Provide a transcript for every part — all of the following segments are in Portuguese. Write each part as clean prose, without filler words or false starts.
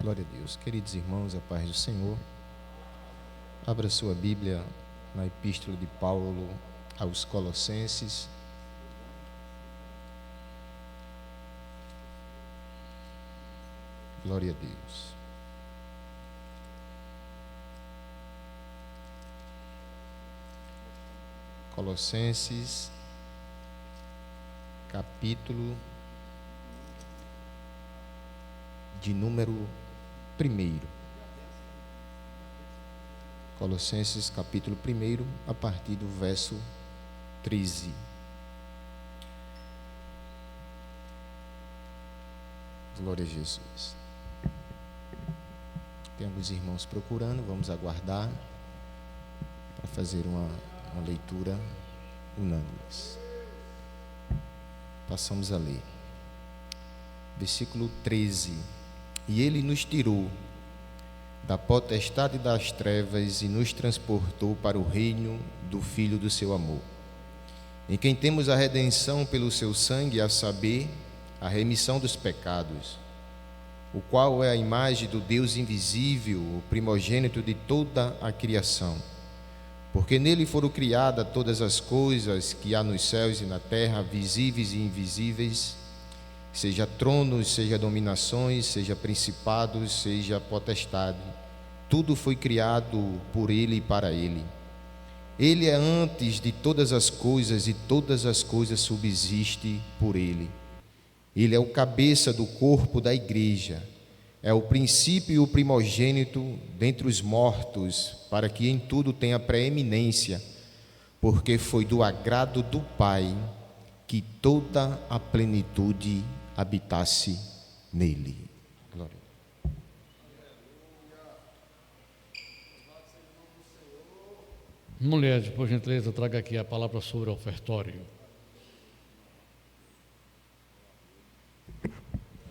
Glória a Deus. Queridos irmãos, a paz do Senhor. Abra sua Bíblia na Epístola de Paulo aos Colossenses. Glória a Deus. Colossenses, capítulo de número 1. Colossenses, capítulo 1, a partir do verso 13. Glória a Jesus. Tem alguns irmãos procurando, vamos aguardar para fazer uma leitura unânime. Passamos a ler. Versículo 13. E ele nos tirou da potestade das trevas e nos transportou para o reino do Filho do seu amor, em quem temos a redenção pelo seu sangue, a saber, a remissão dos pecados, o qual é a imagem do Deus invisível, o primogênito de toda a criação. Porque nele foram criadas todas as coisas que há nos céus e na terra, visíveis e invisíveis, seja tronos, seja dominações, seja principados, seja potestade. Tudo foi criado por ele e para ele. Ele é antes de todas as coisas e todas as coisas subsistem por ele. Ele é o cabeça do corpo da igreja, é o princípio e o primogênito dentre os mortos, para que em tudo tenha preeminência, porque foi do agrado do Pai que toda a plenitude habitasse nele. Glória. Mulheres, por gentileza, traga aqui a palavra sobre o ofertório.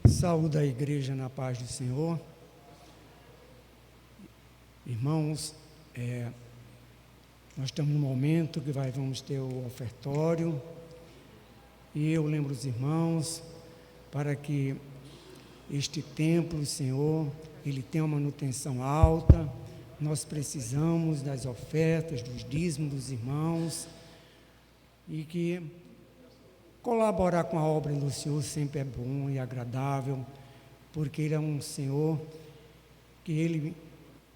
Saúde a igreja na paz do Senhor. Irmãos, nós estamos num momento que vamos ter o ofertório, e eu lembro os irmãos para que este templo, Senhor, ele tenha uma manutenção alta. Nós precisamos das ofertas, dos dízimos dos irmãos, e que colaborar com a obra do Senhor sempre é bom e agradável, porque Ele é um Senhor que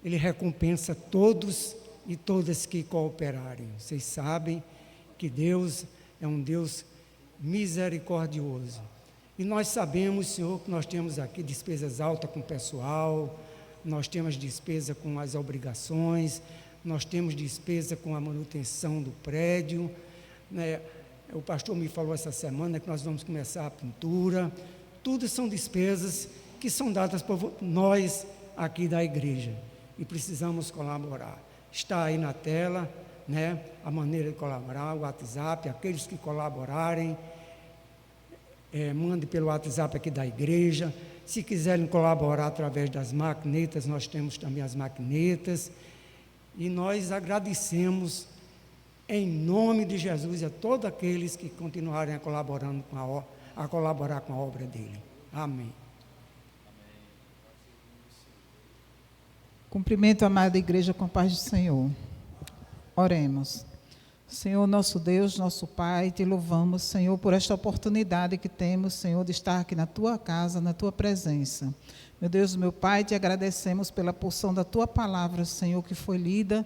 Ele recompensa todos e todas que cooperarem. Vocês sabem que Deus é um Deus misericordioso. E nós sabemos, Senhor, que nós temos aqui despesas altas com o pessoal, nós temos despesa com as obrigações, nós temos despesa com a manutenção do prédio, né? O pastor me falou essa semana que nós vamos começar a pintura. Tudo são despesas que são dadas por nós aqui da igreja, e precisamos colaborar. Está aí na tela, né, a maneira de colaborar, o WhatsApp. Aqueles que colaborarem, mande pelo WhatsApp aqui da igreja. Se quiserem colaborar através das maquinetas, nós temos também as maquinetas, e nós agradecemos em nome de Jesus a todos aqueles que continuarem colaborando colaborar com a obra dele. Amém. Cumprimento a amada igreja com a paz do Senhor. Oremos. Senhor, nosso Deus, nosso Pai, te louvamos, Senhor, por esta oportunidade que temos, Senhor, de estar aqui na tua casa, na tua presença. Meu Deus, meu Pai, te agradecemos pela porção da tua palavra, Senhor, que foi lida.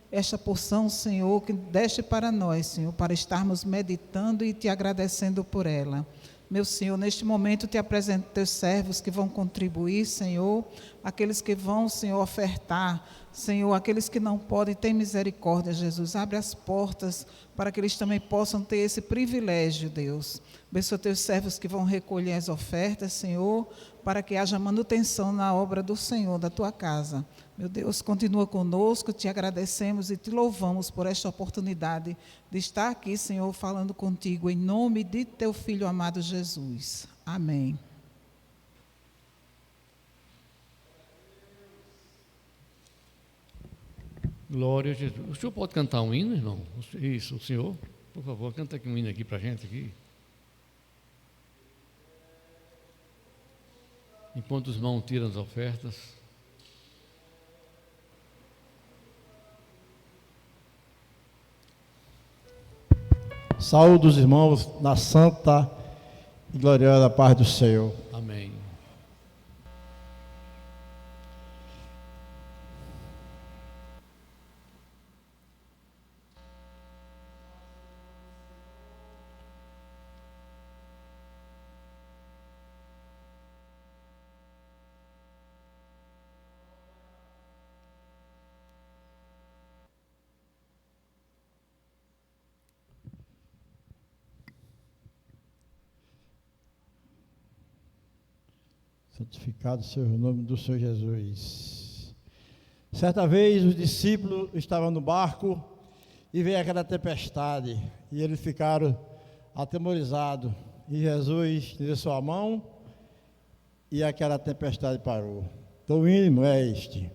Esta porção, Senhor, que deste para nós, Senhor, para estarmos meditando e te agradecendo por ela. Meu Senhor, neste momento te apresento teus servos que vão contribuir, Senhor, aqueles que vão, Senhor, ofertar, Senhor, aqueles que não podem, tem misericórdia, Jesus, abre as portas para que eles também possam ter esse privilégio, Deus. Abençoa teus servos que vão recolher as ofertas, Senhor, para que haja manutenção na obra do Senhor, da tua casa. Meu Deus, continua conosco, te agradecemos e te louvamos por esta oportunidade de estar aqui, Senhor, falando contigo, em nome de teu Filho amado Jesus. Amém. Glória a Jesus. O senhor pode cantar um hino, irmão? Isso, o senhor. Por favor, canta aqui um hino aqui para a gente. Aqui. enquanto os irmãos tiram as ofertas. Saúde os irmãos na santa e gloriosa paz do Senhor. Amém. Santificado seja o nome do Senhor Jesus. Certa vez os discípulos estavam no barco e veio aquela tempestade e eles ficaram atemorizados. E Jesus estendeu sua mão e aquela tempestade parou. Então o hino é este: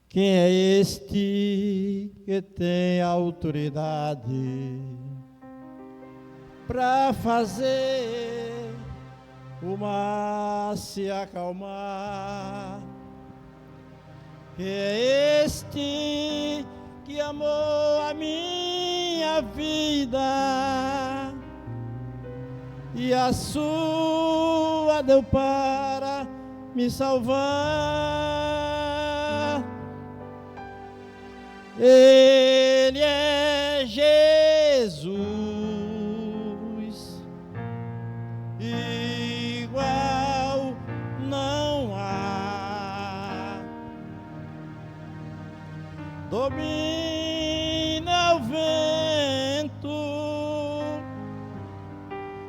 quem é este que tem autoridade para fazer o mar se acalmar? Quem é este que amou a minha vida e a sua deu para me salvar? Ele é Jesus, igual não há. Domina o vento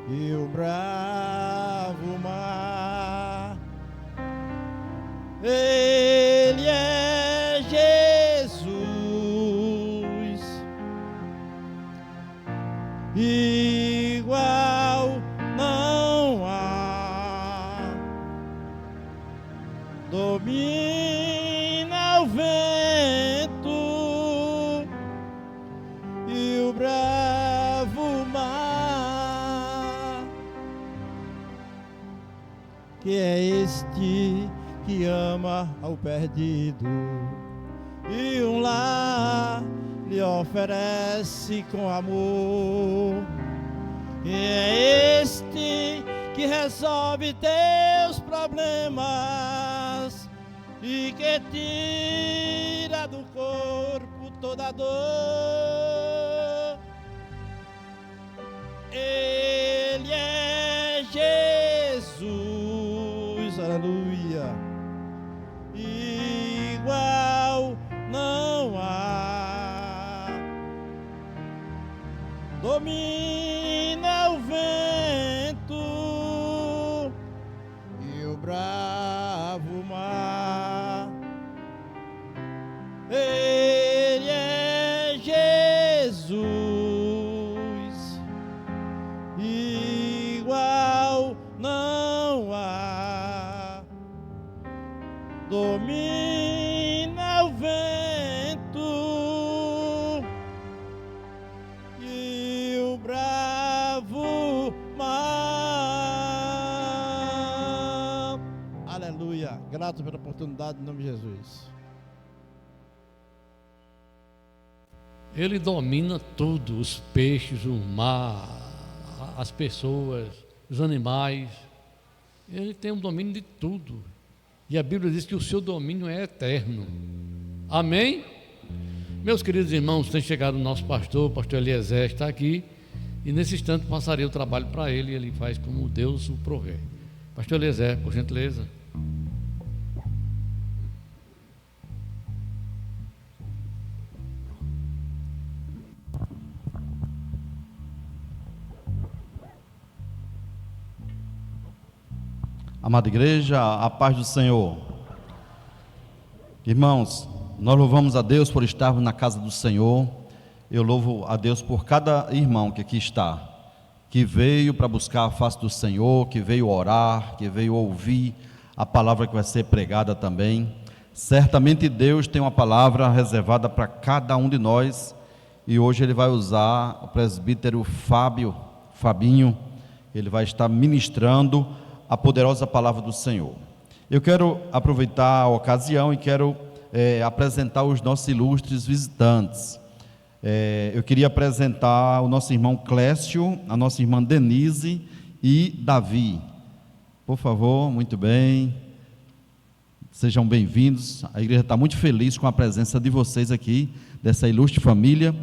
e o bravo mar. Ele é Jesus, igual não há. Domina o vento e o bravo mar. Que é este que ama ao perdido e um lar lhe oferece com amor? E é este que resolve teus problemas e que tira do corpo toda a dor? Ele é Jesus, aleluia, igual não há. Domina o vento e o bravo mar. Ele é Jesus, igual não há. Domina o vento e o bravo mar. Aleluia. Grato pela oportunidade em nome de Jesus. Ele domina tudo, os peixes, o mar, as pessoas, os animais. Ele tem um domínio de tudo. E a Bíblia diz que o seu domínio é eterno. Amém? Meus queridos irmãos, tem chegado o nosso pastor, o pastor Eliezer está aqui. E nesse instante passarei o trabalho para ele e ele faz como Deus o provê. Pastor Eliezer, por gentileza. Amada igreja, a paz do Senhor. Irmãos, nós louvamos a Deus por estarmos na casa do Senhor. Eu louvo a Deus por cada irmão que aqui está, que veio para buscar a face do Senhor, que veio orar, que veio ouvir a palavra que vai ser pregada também. Certamente Deus tem uma palavra reservada para cada um de nós, e hoje Ele vai usar o presbítero Fabinho, ele vai estar ministrando a poderosa palavra do Senhor. Eu quero aproveitar a ocasião e quero apresentar os nossos ilustres visitantes. Eu queria apresentar o nosso irmão Clécio, a nossa irmã Denise e Davi. Por favor, muito bem. Sejam bem-vindos. A igreja está muito feliz com a presença de vocês aqui, dessa ilustre família.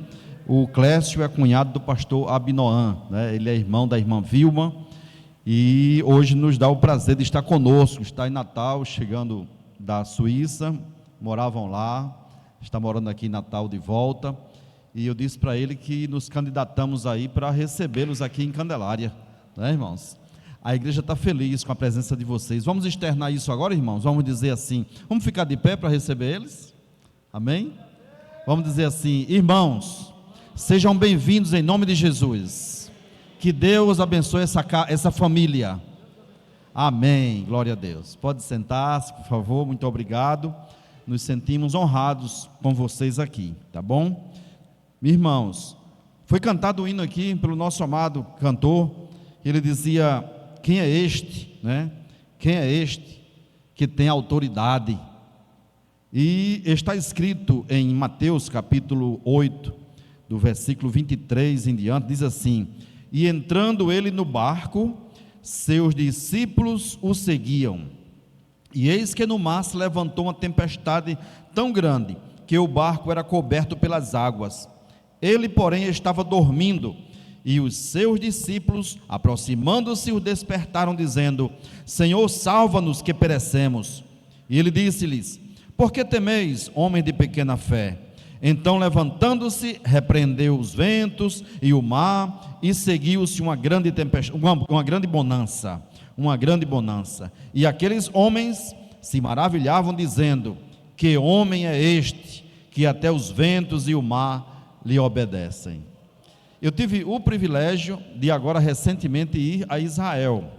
O Clécio é cunhado do pastor Abinoam, né? Ele é irmão da irmã Vilma e hoje nos dá o prazer de estar conosco. Está em Natal, chegando da Suíça, moravam lá, está morando aqui em Natal de volta. E eu disse para ele que nos candidatamos aí para recebê-los aqui em Candelária, né, irmãos? A igreja está feliz com a presença de vocês. Vamos externar isso agora, irmãos? Vamos dizer assim, vamos ficar de pé para receber eles? Amém? Vamos dizer assim, irmãos, sejam bem-vindos em nome de Jesus. Que Deus abençoe essa família. Amém, glória a Deus. Pode sentar-se, por favor, muito obrigado. Nos sentimos honrados com vocês aqui, tá bom? Irmãos, foi cantado o hino aqui pelo nosso amado cantor. Ele dizia: quem é este, né? Quem é este que tem autoridade? E está escrito em Mateus capítulo 8, do versículo 23 em diante, diz assim: e entrando ele no barco, seus discípulos o seguiam. E eis que no mar se levantou uma tempestade tão grande, que o barco era coberto pelas águas. Ele, porém, estava dormindo. E os seus discípulos, aproximando-se, o despertaram, dizendo: Senhor, salva-nos, que perecemos. E ele disse-lhes: por que temeis, homem de pequena fé? Então, levantando-se, repreendeu os ventos e o mar, e seguiu-se uma grande tempestade, uma grande bonança. E aqueles homens se maravilhavam, dizendo: que homem é este, que até os ventos e o mar lhe obedecem? Eu tive o privilégio de agora recentemente ir a Israel,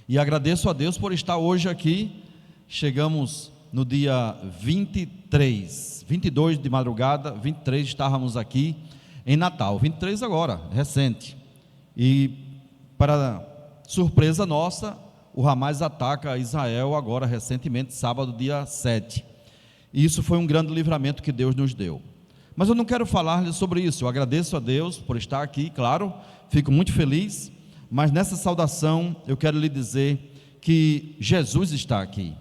e agradeço a Deus por estar hoje aqui. Chegamos no dia 22 de madrugada, 23 estávamos aqui em Natal, 23 agora, recente, e para surpresa nossa, o Hamas ataca Israel agora recentemente, sábado dia 7, e isso foi um grande livramento que Deus nos deu. Mas eu não quero falar sobre isso. Eu agradeço a Deus por estar aqui, claro, fico muito feliz, mas nessa saudação eu quero lhe dizer que Jesus está aqui.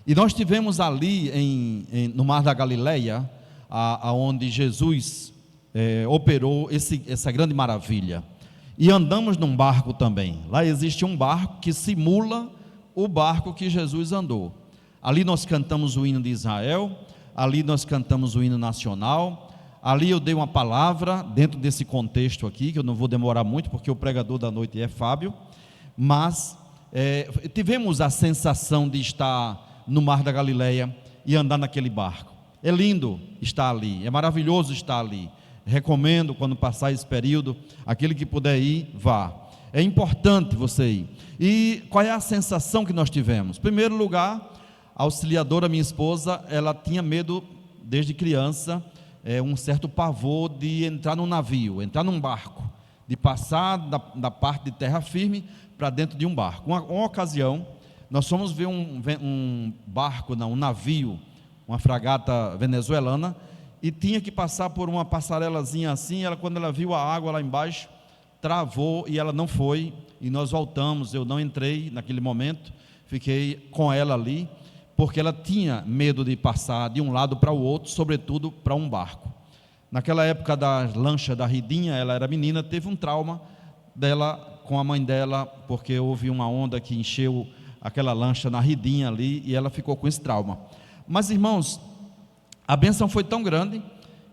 E nós tivemos ali no Mar da Galileia, onde Jesus operou essa grande maravilha, e andamos num barco também. Lá existe um barco que simula o barco que Jesus andou. Ali nós cantamos o hino de Israel, ali nós cantamos o hino nacional. Ali eu dei uma palavra dentro desse contexto aqui, que eu não vou demorar muito, porque o pregador da noite é Fábio, mas tivemos a sensação de estar no Mar da Galileia e andar naquele barco. É lindo estar ali, é maravilhoso estar ali. Recomendo, quando passar esse período, aquele que puder ir, vá. É importante você ir. E qual é a sensação que nós tivemos? Em primeiro lugar, a auxiliadora, minha esposa, ela tinha medo desde criança, um certo pavor de entrar num navio, entrar num barco, de passar da parte de terra firme para dentro de um barco. Uma ocasião, nós fomos ver um navio, uma fragata venezuelana, e tinha que passar por uma passarelazinha assim. Quando ela viu a água lá embaixo, travou e ela não foi, e nós voltamos. Eu não entrei naquele momento, fiquei com ela ali, porque ela tinha medo de passar de um lado para o outro, sobretudo para um barco. Naquela época da lancha da Ridinha, ela era menina, teve um trauma dela com a mãe dela, porque houve uma onda que encheu aquela lancha na Ridinha ali, e ela ficou com esse trauma. Mas, irmãos, a bênção foi tão grande,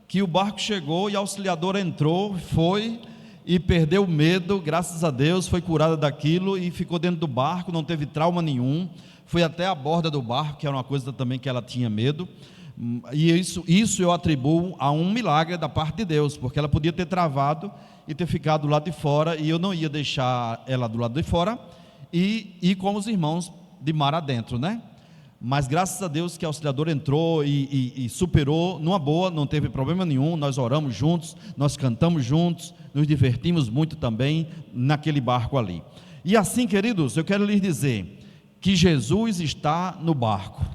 que o barco chegou e a auxiliadora entrou, foi e perdeu o medo, graças a Deus, foi curada daquilo e ficou dentro do barco, não teve trauma nenhum. Foi até a borda do barco, que era uma coisa também que ela tinha medo, e isso eu atribuo a um milagre da parte de Deus, porque ela podia ter travado e ter ficado do lado de fora, e eu não ia deixar ela do lado de fora e ir com os irmãos de mar adentro, né? Mas graças a Deus que a auxiliadora entrou e superou numa boa, não teve problema nenhum. Nós oramos juntos, nós cantamos juntos, nos divertimos muito também naquele barco ali. E assim, queridos, eu quero lhes dizer que Jesus está no barco.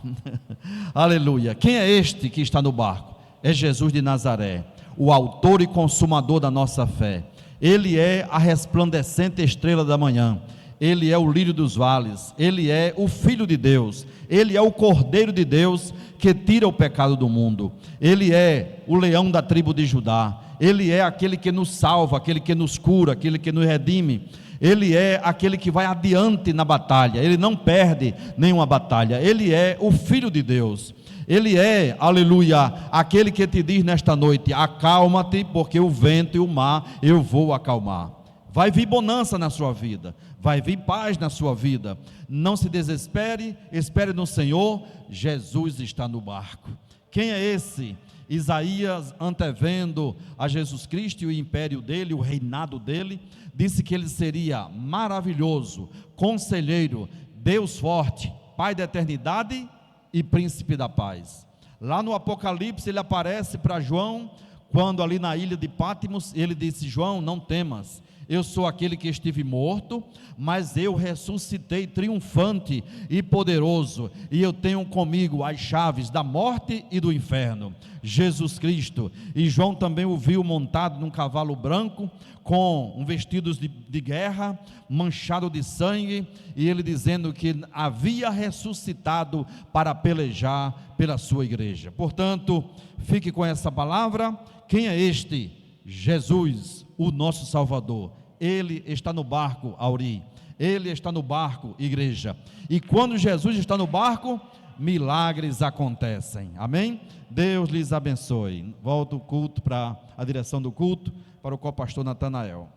Aleluia. Quem é este que está no barco? É Jesus de Nazaré, o autor e consumador da nossa fé. Ele é a resplandecente estrela da manhã. Ele é o lírio dos vales. Ele é o Filho de Deus. Ele é o Cordeiro de Deus que tira o pecado do mundo. Ele é o leão da tribo de Judá. Ele é aquele que nos salva, aquele que nos cura, aquele que nos redime. Ele é aquele que vai adiante na batalha. Ele não perde nenhuma batalha. Ele é o Filho de Deus. Ele é, aleluia, aquele que te diz nesta noite: acalma-te, porque o vento e o mar eu vou acalmar. Vai vir bonança na sua vida, vai vir paz na sua vida. Não se desespere, espere no Senhor. Jesus está no barco. Quem é esse? Isaías, antevendo a Jesus Cristo e o império dele, o reinado dele, disse que ele seria maravilhoso, conselheiro, Deus forte, Pai da eternidade e príncipe da paz. Lá no Apocalipse ele aparece para João, quando ali na ilha de Patmos, ele disse: João, não temas, eu sou aquele que estive morto, mas eu ressuscitei triunfante e poderoso, e eu tenho comigo as chaves da morte e do inferno, Jesus Cristo. E João também o viu montado num cavalo branco, com vestidos de guerra, manchado de sangue, e ele dizendo que havia ressuscitado para pelejar pela sua igreja. Portanto, fique com essa palavra. Quem é este? Jesus, o nosso Salvador. Ele está no barco, Auri. Ele está no barco, igreja. E quando Jesus está no barco, milagres acontecem. Amém? Deus lhes abençoe. Volta o culto para a direção do culto, para o co-pastor Natanael.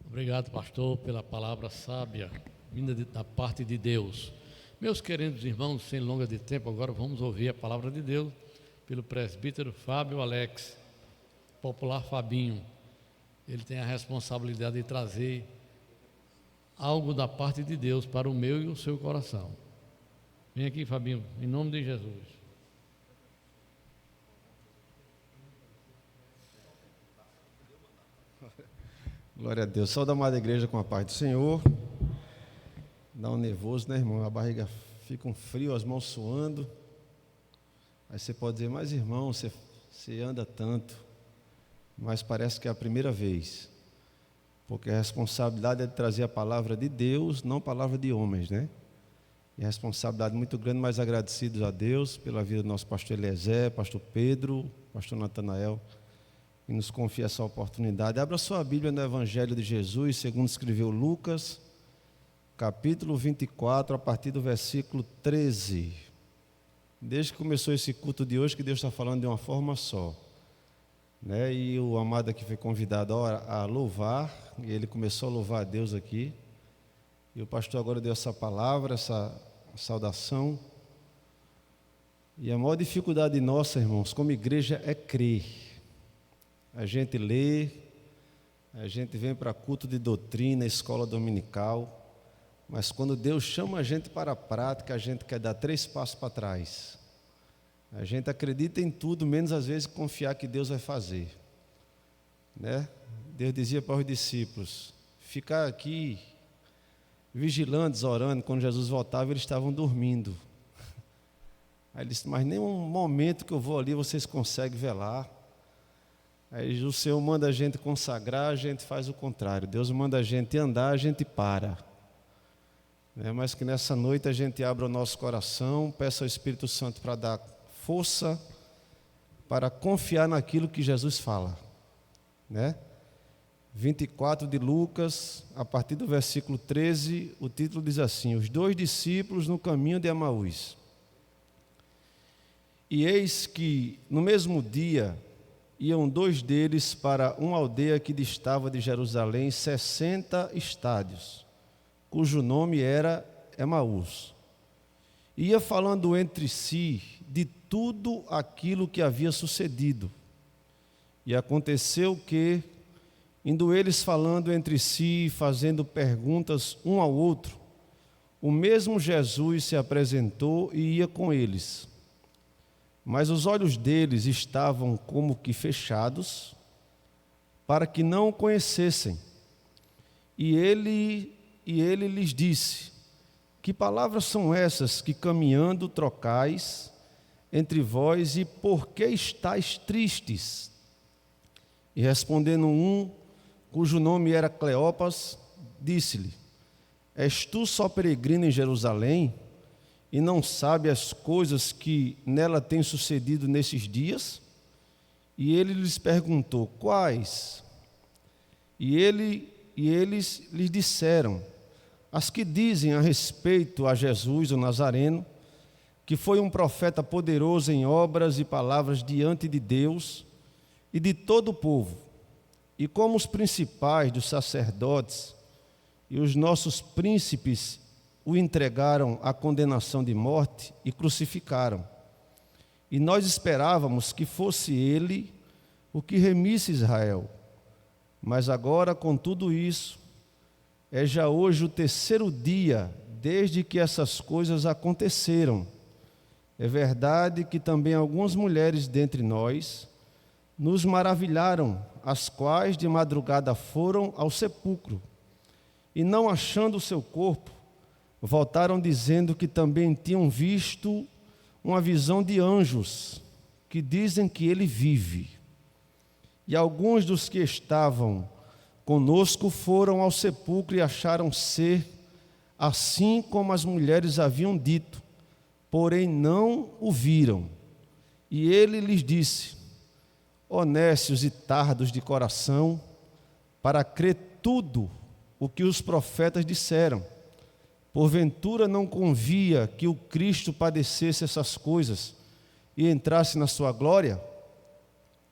Obrigado, pastor, pela palavra sábia, vinda da parte de Deus. Meus queridos irmãos, sem longa de tempo, agora vamos ouvir a palavra de Deus pelo presbítero Fábio Alex, popular Fabinho. Ele tem a responsabilidade de trazer algo da parte de Deus para o meu e o seu coração. Vem aqui, Fabinho, em nome de Jesus. Glória a Deus. Saúde da amada igreja com a paz do Senhor. Dá um nervoso, né, irmão? A barriga fica um frio, as mãos suando. Aí você pode dizer: mas irmão, você anda tanto. Mas parece que é a primeira vez. Porque a responsabilidade é de trazer a palavra de Deus, não a palavra de homens, né? E a responsabilidade muito grande, mas agradecidos a Deus pela vida do nosso pastor Eliezer, pastor Pedro, pastor Natanael, e nos confia essa oportunidade. Abra sua Bíblia no Evangelho de Jesus, segundo escreveu Lucas, capítulo 24, a partir do versículo 13. Desde que começou esse culto de hoje, que Deus está falando de uma forma só, né? E o amado aqui foi convidado a louvar, e ele começou a louvar a Deus aqui. E o pastor agora deu essa palavra, essa saudação. E a maior dificuldade nossa, irmãos, como igreja, é crer. A gente lê, a gente vem para culto de doutrina, escola dominical, mas quando Deus chama a gente para a prática, a gente quer dar 3 passos para trás. A gente acredita em tudo, menos às vezes confiar que Deus vai fazer, né? Deus dizia para os discípulos: ficar aqui vigilantes, orando. Quando Jesus voltava, eles estavam dormindo. Aí ele disse: mas nenhum momento que eu vou ali vocês conseguem velar. Aí o Senhor manda a gente consagrar, a gente faz o contrário. Deus manda a gente andar, a gente para. Mas que nessa noite a gente abra o nosso coração, peça ao Espírito Santo para dar força, para confiar naquilo que Jesus fala, né? 24 de Lucas, a partir do versículo 13, o título diz assim: os 2 discípulos no caminho de Emaús. E eis que no mesmo dia iam 2 deles para uma aldeia que distava de Jerusalém 60 estádios, cujo nome era Emaús. Ia falando entre si de tudo aquilo que havia sucedido. E aconteceu que, indo eles falando entre si, fazendo perguntas um ao outro, o mesmo Jesus se apresentou e ia com eles. Mas os olhos deles estavam como que fechados, para que não o conhecessem. E ele lhes disse: que palavras são essas que caminhando trocais entre vós, e por que estáis tristes? E respondendo um, cujo nome era Cleopas, disse-lhe: és tu só peregrino em Jerusalém, e não sabe as coisas que nela têm sucedido nesses dias? E ele lhes perguntou: quais? E eles lhes disseram: as que dizem a respeito a Jesus, o Nazareno, que foi um profeta poderoso em obras e palavras diante de Deus e de todo o povo, e como os principais dos sacerdotes e os nossos príncipes o entregaram à condenação de morte e crucificaram. E nós esperávamos que fosse ele o que remisse Israel. Mas agora, com tudo isso, é já hoje o terceiro dia desde que essas coisas aconteceram. É verdade que também algumas mulheres dentre nós nos maravilharam, as quais de madrugada foram ao sepulcro, e não achando o seu corpo, voltaram dizendo que também tinham visto uma visão de anjos, que dizem que ele vive. E alguns dos que estavam conosco foram ao sepulcro e acharam ser assim como as mulheres haviam dito, porém não o viram. E ele lhes disse: honestos e tardos de coração, para crer tudo o que os profetas disseram. Porventura não convia que o Cristo padecesse essas coisas e entrasse na sua glória?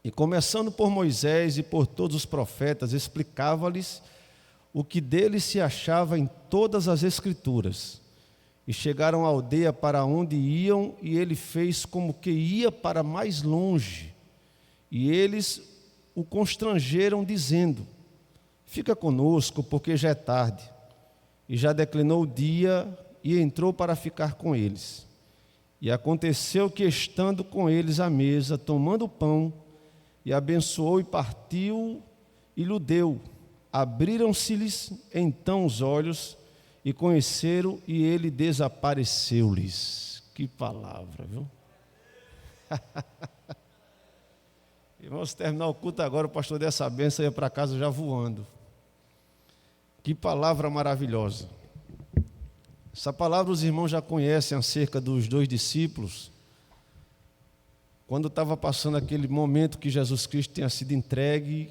E começando por Moisés e por todos os profetas, explicava-lhes o que dele se achava em todas as Escrituras. E chegaram à aldeia para onde iam, e ele fez como que ia para mais longe. E eles o constrangeram, dizendo: fica conosco, porque já é tarde. E já declinou o dia, e entrou para ficar com eles. E aconteceu que, estando com eles à mesa, tomando o pão, e abençoou e partiu, e lhe deu. Abriram-se-lhes então os olhos, e conheceram, e ele desapareceu-lhes. Que palavra, viu? Vamos terminar o culto agora, o pastor dessa bênção ia para casa já voando. Que palavra maravilhosa. Essa palavra os irmãos já conhecem acerca dos dois discípulos. Quando estava passando aquele momento que Jesus Cristo tinha sido entregue,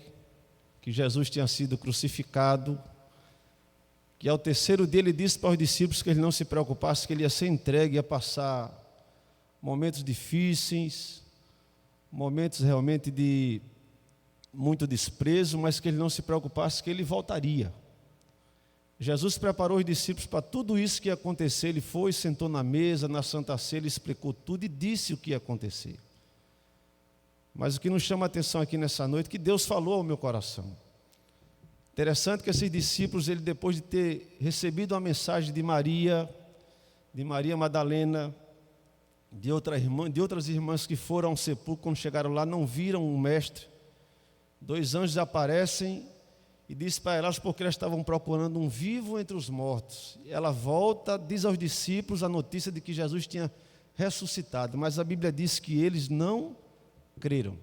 que Jesus tinha sido crucificado, que ao terceiro dia ele disse para os discípulos que ele não se preocupasse, que ele ia ser entregue, ia passar momentos difíceis, momentos realmente de muito desprezo, mas que ele não se preocupasse, que ele voltaria. Jesus preparou os discípulos para tudo isso que ia acontecer. Ele foi, sentou na mesa, na Santa Ceia, ele explicou tudo e disse o que ia acontecer. Mas o que nos chama a atenção aqui nessa noite é que Deus falou ao meu coração. Interessante que esses discípulos, ele, depois de ter recebido a mensagem de Maria Madalena, de outras irmãs que foram ao sepulcro, quando chegaram lá, não viram o mestre. Dois anjos aparecem e diz para elas porque elas estavam procurando um vivo entre os mortos. Ela volta, diz aos discípulos a notícia de que Jesus tinha ressuscitado, mas a Bíblia diz que eles não creram.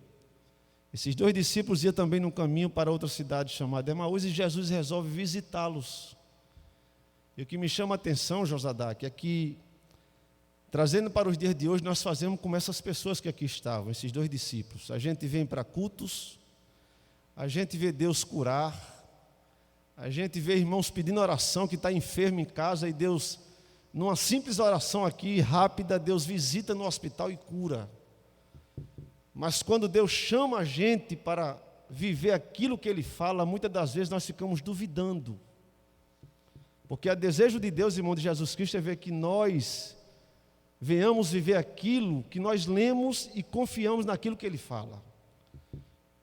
Esses dois discípulos iam também no caminho para outra cidade chamada Emaús, e Jesus resolve visitá-los. E o que me chama a atenção, Josadaque, é que, trazendo para os dias de hoje, nós fazemos como essas pessoas que aqui estavam, esses dois discípulos. A gente vem para cultos, a gente vê Deus curar, a gente vê irmãos pedindo oração, que está enfermo em casa, e Deus, numa simples oração aqui, rápida, Deus visita no hospital e cura. Mas quando Deus chama a gente para viver aquilo que Ele fala, muitas das vezes nós ficamos duvidando. Porque o desejo de Deus, irmão, de Jesus Cristo, é ver que nós venhamos viver aquilo que nós lemos e confiamos naquilo que Ele fala.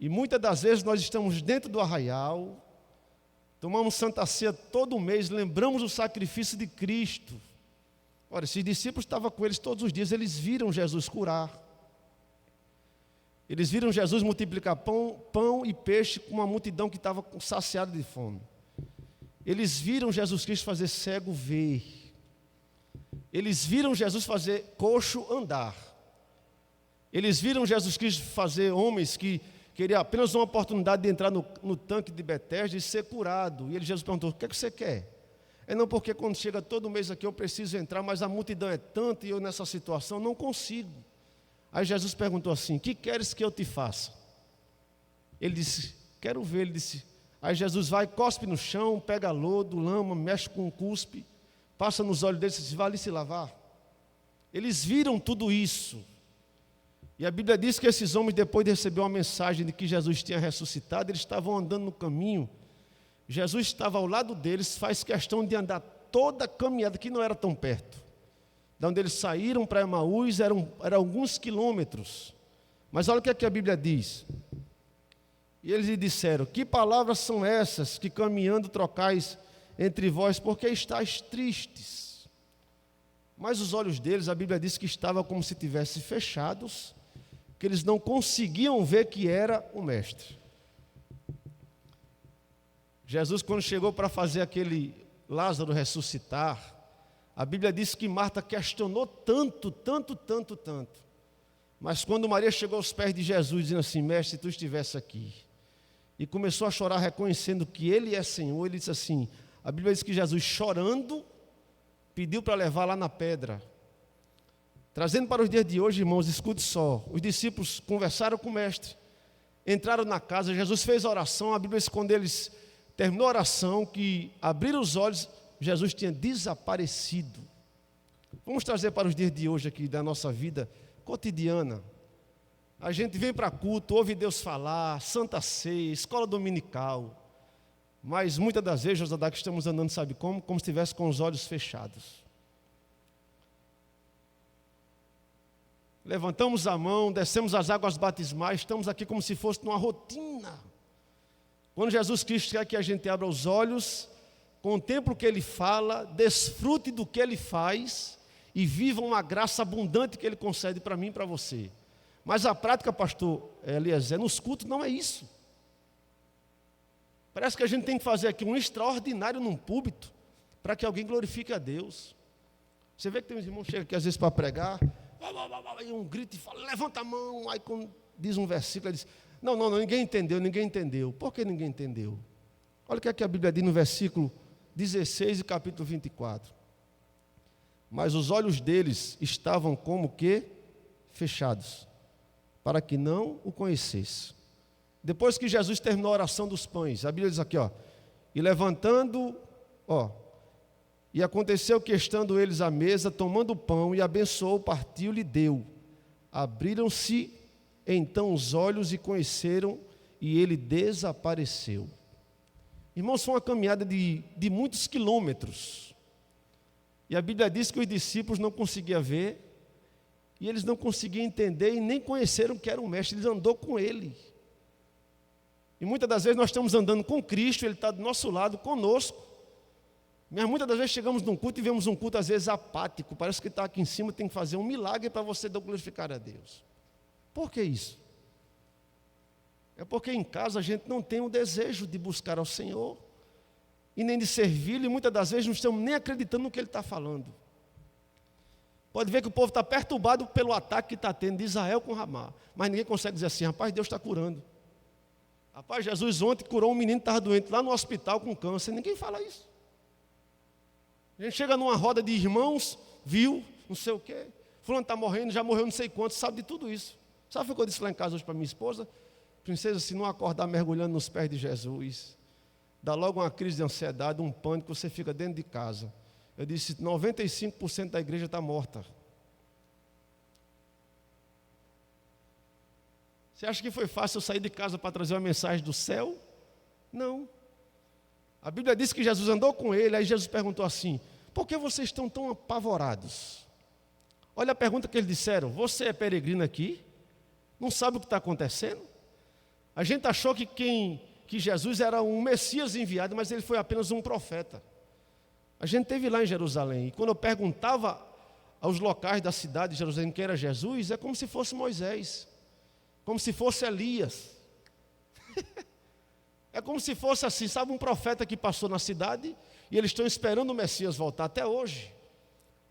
E muitas das vezes nós estamos dentro do arraial, tomamos Santa Ceia todo mês, lembramos o sacrifício de Cristo. Ora, esses discípulos estavam com eles todos os dias, eles viram Jesus curar. Eles viram Jesus multiplicar pão e peixe com uma multidão que estava saciada de fome. Eles viram Jesus Cristo fazer cego ver. Eles viram Jesus fazer coxo andar. Eles viram Jesus Cristo fazer homens que queriam apenas uma oportunidade de entrar no tanque de Betesda e ser curado. E Jesus perguntou: o que é que você quer? Não, porque quando chega todo mês aqui eu preciso entrar, mas a multidão é tanta e eu nessa situação não consigo. Aí Jesus perguntou assim: que queres que eu te faça? Ele disse: quero ver. Ele disse. Aí Jesus vai, cospe no chão, pega lodo, lama, mexe com um cuspe, passa nos olhos deles e diz: vai ali se lavar. Eles viram tudo isso. E a Bíblia diz que esses homens, depois de receber uma mensagem de que Jesus tinha ressuscitado, eles estavam andando no caminho. Jesus estava ao lado deles, faz questão de andar toda a caminhada, que não era tão perto. De onde eles saíram para Emaús, eram alguns quilômetros. Mas olha o que é que a Bíblia diz. E eles lhe disseram: que palavras são essas que caminhando trocais entre vós, porque estáis tristes? Mas os olhos deles, a Bíblia diz que estavam como se tivessem fechados, que eles não conseguiam ver que era o Mestre. Jesus, quando chegou para fazer aquele Lázaro ressuscitar, a Bíblia diz que Marta questionou tanto. Mas quando Maria chegou aos pés de Jesus, dizendo assim: mestre, se tu estivesse aqui, e começou a chorar, reconhecendo que Ele é Senhor, ele disse assim, a Bíblia diz que Jesus, chorando, pediu para levar lá na pedra. Trazendo para os dias de hoje, irmãos, escute só, os discípulos conversaram com o mestre, entraram na casa, Jesus fez a oração, a Bíblia diz que quando eles terminou a oração, que abriram os olhos, Jesus tinha desaparecido. Vamos trazer para os dias de hoje aqui, da nossa vida cotidiana. A gente vem para culto, ouve Deus falar, Santa Ceia, escola dominical, mas muitas das vezes, Josadá, que estamos andando, sabe como? Como se estivesse com os olhos fechados. Levantamos a mão, descemos as águas batismais, estamos aqui como se fosse numa rotina. Quando Jesus Cristo quer que a gente abra os olhos, contemple o que Ele fala, desfrute do que Ele faz e viva uma graça abundante que Ele concede para mim e para você. Mas a prática, pastor Eliezer, nos cultos não é isso. Parece que a gente tem que fazer aqui um extraordinário num púlpito para que alguém glorifique a Deus. Você vê que tem uns irmãos que chegam aqui às vezes para pregar, e um grito e fala, levanta a mão, aí quando diz um versículo, ele diz, não, ninguém entendeu. Por que ninguém entendeu? Olha o que é que a Bíblia diz no versículo 16 e capítulo 24. Mas os olhos deles estavam como que fechados, para que não o conhecesse. Depois que Jesus terminou a oração dos pães, a Bíblia diz aqui, e levantando, e aconteceu que estando eles à mesa, tomando o pão, e abençoou, partiu, lhe deu. Abriram-se então os olhos e conheceram, e ele desapareceu. Irmãos, foi uma caminhada de muitos quilômetros. E a Bíblia diz que os discípulos não conseguiam ver, e eles não conseguiam entender, e nem conheceram que era o Mestre, eles andou com ele. E muitas das vezes nós estamos andando com Cristo, Ele está do nosso lado, conosco. Mas muitas das vezes chegamos num culto e vemos um culto às vezes apático. Parece que está aqui em cima, tem que fazer um milagre para você glorificar a Deus. Por que isso? É porque em casa a gente não tem o desejo de buscar ao Senhor e nem de servi-lo, e muitas das vezes não estamos nem acreditando no que Ele está falando. Pode ver que o povo está perturbado pelo ataque que está tendo de Israel com Ramá, mas ninguém consegue dizer assim, rapaz, Deus está curando. Rapaz, Jesus ontem curou um menino que estava doente lá no hospital com câncer, ninguém fala isso. A gente chega numa roda de irmãos, viu, não sei o quê, fulano está morrendo, já morreu não sei quantos, sabe de tudo isso. Sabe o que eu disse lá em casa hoje para minha esposa? Princesa, se não acordar mergulhando nos pés de Jesus, dá logo uma crise de ansiedade, um pânico, você fica dentro de casa. Eu disse, 95% da igreja está morta. Você acha que foi fácil eu sair de casa para trazer uma mensagem do céu? Não. A Bíblia diz que Jesus andou com ele, aí Jesus perguntou assim, por que vocês estão tão apavorados? Olha a pergunta que eles disseram, você é peregrino aqui? Não sabe o que está acontecendo? A gente achou que quem que Jesus era um Messias enviado, mas ele foi apenas um profeta. A gente esteve lá em Jerusalém, e quando eu perguntava aos locais da cidade de Jerusalém quem era Jesus, é como se fosse Moisés, como se fosse Elias. É como se fosse assim, sabe, um profeta que passou na cidade e eles estão esperando o Messias voltar até hoje.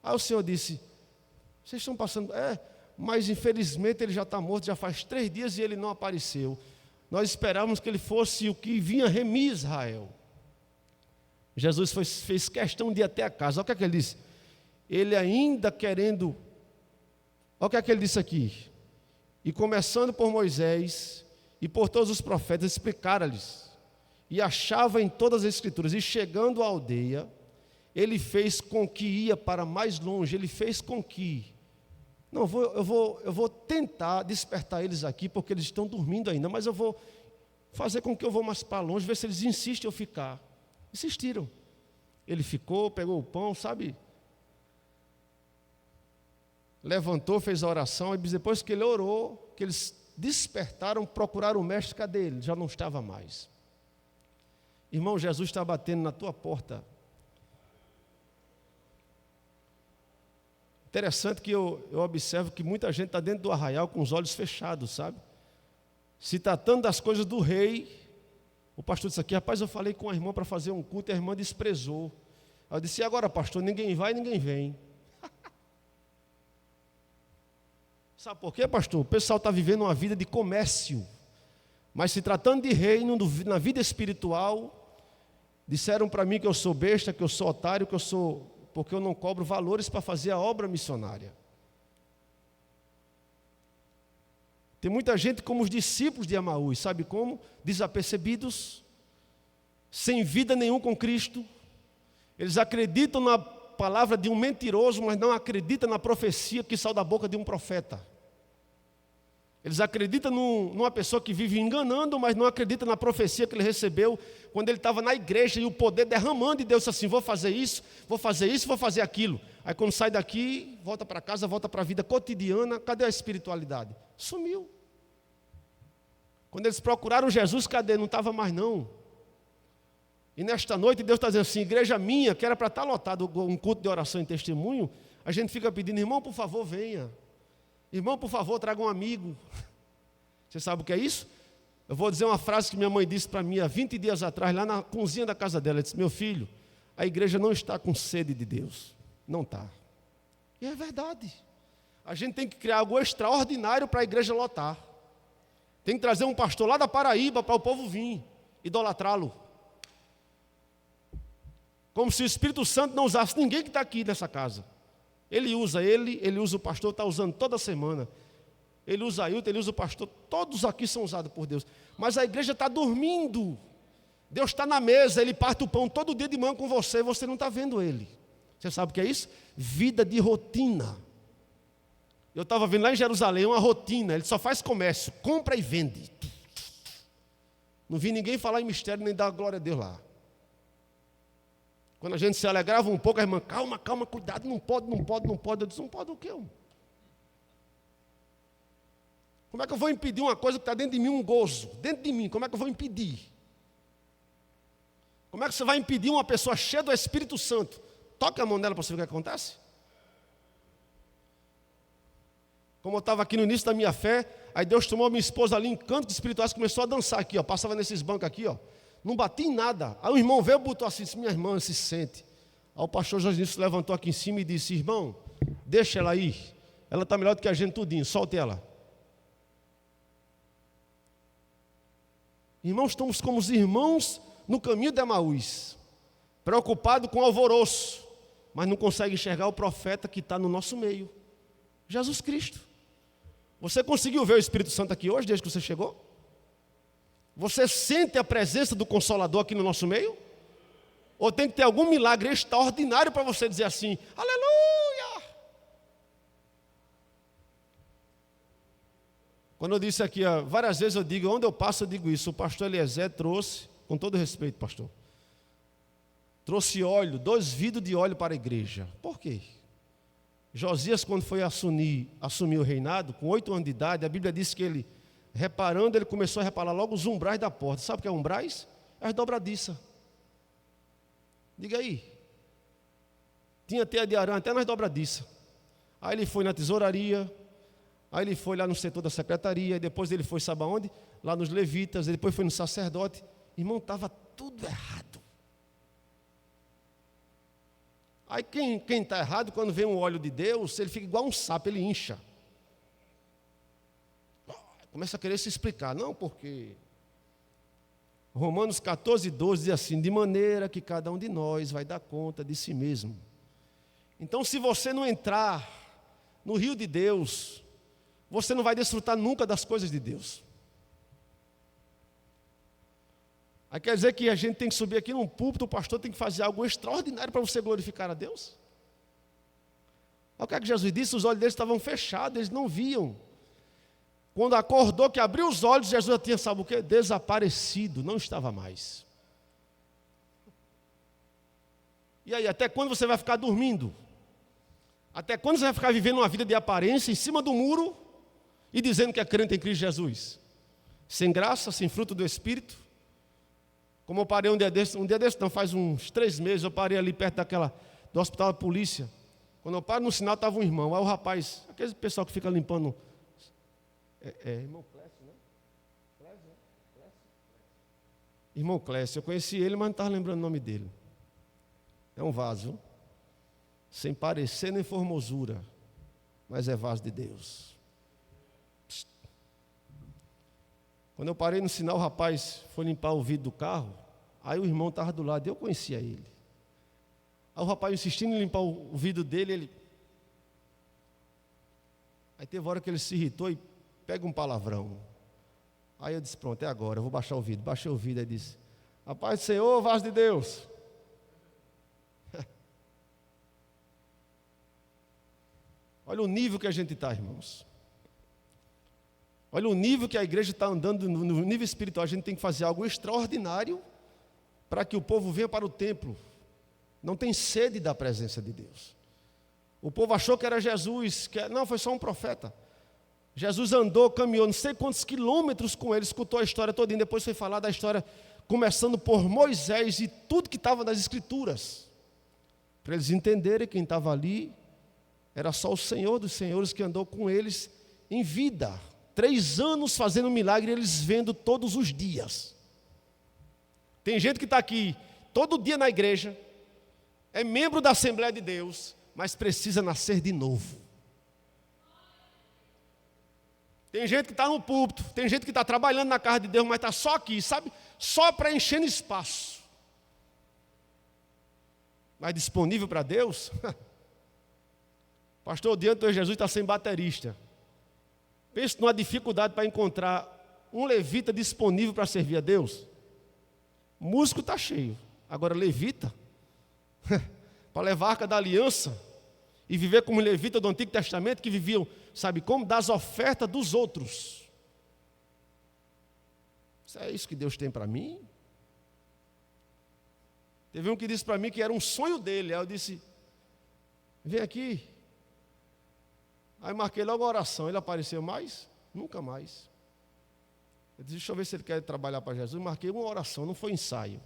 Aí o Senhor disse: vocês estão passando, mas infelizmente ele já está morto, já faz 3 dias e ele não apareceu. Nós esperávamos que ele fosse o que vinha remir Israel. Jesus fez questão de ir até a casa. Olha o que é que ele disse. Ele ainda querendo, olha o que é que ele disse aqui. E começando por Moisés e por todos os profetas, explicara-lhes. E achava em todas as escrituras. E chegando à aldeia, ele fez com que ia para mais longe. Ele fez com que... Não, eu vou tentar despertar eles aqui, porque eles estão dormindo ainda, mas eu vou fazer com que eu vou mais para longe, ver se eles insistem em eu ficar. Insistiram. Ele ficou, pegou o pão, sabe? Levantou, fez a oração, e depois que ele orou, que eles despertaram, procuraram o mestre, cadê ele? Já não estava mais. Irmão, Jesus está batendo na tua porta. Interessante que eu observo que muita gente está dentro do arraial com os olhos fechados, sabe? Se tratando das coisas do rei, o pastor disse aqui: rapaz, eu falei com a irmã para fazer um culto e a irmã desprezou. Aí eu disse: e agora, pastor, ninguém vai, ninguém vem. Sabe por quê, pastor? O pessoal está vivendo uma vida de comércio, mas se tratando de reino, na vida espiritual, disseram para mim que eu sou besta, que eu sou otário, que eu sou... porque eu não cobro valores para fazer a obra missionária. Tem muita gente como os discípulos de Emaús, sabe como? Desapercebidos, sem vida nenhuma com Cristo. Eles acreditam na palavra de um mentiroso, mas não acreditam na profecia que saiu da boca de um profeta. Eles acreditam numa pessoa que vive enganando, mas não acreditam na profecia que ele recebeu quando ele estava na igreja e o poder derramando, e Deus disse assim: vou fazer isso, vou fazer aquilo. Aí quando sai daqui, volta para casa, volta para a vida cotidiana. Cadê a espiritualidade? Sumiu. Quando eles procuraram Jesus, cadê? Não estava mais não. E nesta noite Deus está dizendo assim: igreja minha, que era para estar lotado um culto de oração e testemunho, a gente fica pedindo: irmão, por favor, venha. Irmão, por favor, traga um amigo. Você sabe o que é isso? Eu vou dizer uma frase que minha mãe disse para mim há 20 dias atrás, lá na cozinha da casa dela. Ela disse: meu filho, a igreja não está com sede de Deus. Não está. E é verdade. A gente tem que criar algo extraordinário para a igreja lotar. Tem que trazer um pastor lá da Paraíba para o povo vir idolatrá-lo. Como se o Espírito Santo não usasse ninguém que está aqui nessa casa. Ele usa o pastor, está usando toda semana. Ele usa Ailton, ele usa o pastor, todos aqui são usados por Deus. Mas a igreja está dormindo. Deus está na mesa, Ele parte o pão todo dia de manhã com você não está vendo Ele. Você sabe o que é isso? Vida de rotina. Eu estava vendo lá em Jerusalém uma rotina, ele só faz comércio, compra e vende. Não vi ninguém falar em mistério nem dar glória a Deus lá. Quando a gente se alegrava um pouco, a irmã: calma, cuidado, não pode. Eu disse: não pode o quê? Como é que eu vou impedir uma coisa que está dentro de mim, um gozo? Dentro de mim, como é que eu vou impedir? Como é que você vai impedir uma pessoa cheia do Espírito Santo? Toque a mão dela para você ver o que acontece. Como eu estava aqui no início da minha fé, aí Deus tomou a minha esposa ali em cantos espirituais, começou a dançar aqui, ó, passava nesses bancos aqui, ó. Não bati em nada. Aí o irmão veio, botou assim: minha irmã se sente. Aí o pastor Jorge se levantou aqui em cima e disse: irmão, deixa ela aí. Ela está melhor do que a gente tudinho, solte ela. Irmãos, estamos como os irmãos no caminho de Emaús, preocupados com o alvoroço, mas não conseguem enxergar o profeta que está no nosso meio, Jesus Cristo. Você conseguiu ver o Espírito Santo aqui hoje, desde que você chegou? Você sente a presença do Consolador aqui no nosso meio? Ou tem que ter algum milagre extraordinário para você dizer assim: aleluia! Quando eu disse aqui, várias vezes eu digo, onde eu passo eu digo isso: o pastor Eliezer trouxe, com todo respeito, pastor, trouxe óleo, 2 vidros de óleo para a igreja. Por quê? Josias, quando foi assumir o reinado, com 8 anos de idade, a Bíblia diz que ele reparando, ele começou a reparar logo os umbrais da porta. Sabe o que é umbrais? É as dobradiças. Diga aí. Tinha teia de arame até nas dobradiças. Aí ele foi na tesouraria, aí ele foi lá no setor da secretaria, depois ele foi, sabe aonde? Lá nos levitas, depois foi no sacerdote. Irmão, estava tudo errado. Aí quem está errado, quando vem um óleo de Deus, ele fica igual um sapo, ele incha. Começa a querer se explicar. Não, porque Romanos 14, 12 diz assim: de maneira que cada um de nós vai dar conta de si mesmo. Então, se você não entrar no rio de Deus, você não vai desfrutar nunca das coisas de Deus. Aí quer dizer que a gente tem que subir aqui num púlpito, o pastor tem que fazer algo extraordinário para você glorificar a Deus? Olha o que é que Jesus disse, os olhos deles estavam fechados, eles não viam. Quando acordou, que abriu os olhos, Jesus já tinha, sabe o quê? Desaparecido, não estava mais. E aí, até quando você vai ficar dormindo? Até quando você vai ficar vivendo uma vida de aparência em cima do muro e dizendo que é crente em Cristo Jesus? Sem graça, sem fruto do Espírito? Como eu parei um dia desse não, faz uns 3 meses, eu parei ali perto do hospital da polícia. Quando eu paro no sinal, estava um irmão. Aí o rapaz, aquele pessoal que fica limpando. Irmão Clécio, né? Irmão Clécio, eu conheci ele, mas não estava lembrando o nome dele. É um vaso, viu? Sem parecer nem formosura, mas é vaso de Deus. Psst. Quando eu parei no sinal, o rapaz foi limpar o vidro do carro, aí o irmão estava do lado, eu conhecia ele. Aí o rapaz insistindo em limpar o vidro dele, aí teve hora que ele se irritou e pega um palavrão. Aí eu disse, pronto, é agora, eu vou baixar o vidro. Baixei o vidro e disse, a paz do Senhor, vaso de Deus. Olha o nível que a gente está, irmãos. Olha o nível que a igreja está andando, no nível espiritual. A gente tem que fazer algo extraordinário para que o povo venha para o templo. Não tem sede da presença de Deus. O povo achou que era Jesus, não, foi só um profeta. Jesus andou, caminhou não sei quantos quilômetros com ele, escutou a história toda, e depois foi falar da história, começando por Moisés e tudo que estava nas Escrituras. Para eles entenderem que quem estava ali era só o Senhor dos Senhores que andou com eles em vida. 3 anos fazendo milagre, eles vendo todos os dias. Tem gente que está aqui todo dia na igreja, é membro da Assembleia de Deus, mas precisa nascer de novo. Tem gente que está no púlpito, tem gente que está trabalhando na casa de Deus, mas está só aqui, sabe? Só preenchendo espaço. Mas disponível para Deus? Pastor, diante de Jesus está sem baterista. Pense numa dificuldade para encontrar um levita disponível para servir a Deus. Músico está cheio. Agora levita, para levar a arca da aliança e viver como levita do Antigo Testamento, que viviam, sabe como? Das ofertas dos outros. É isso que Deus tem para mim? Teve um que disse para mim que era um sonho dele. Aí eu disse, vem aqui. Aí marquei logo a oração. Ele apareceu mais? Nunca mais. Eu disse, deixa eu ver se ele quer trabalhar para Jesus. Marquei uma oração, não foi ensaio.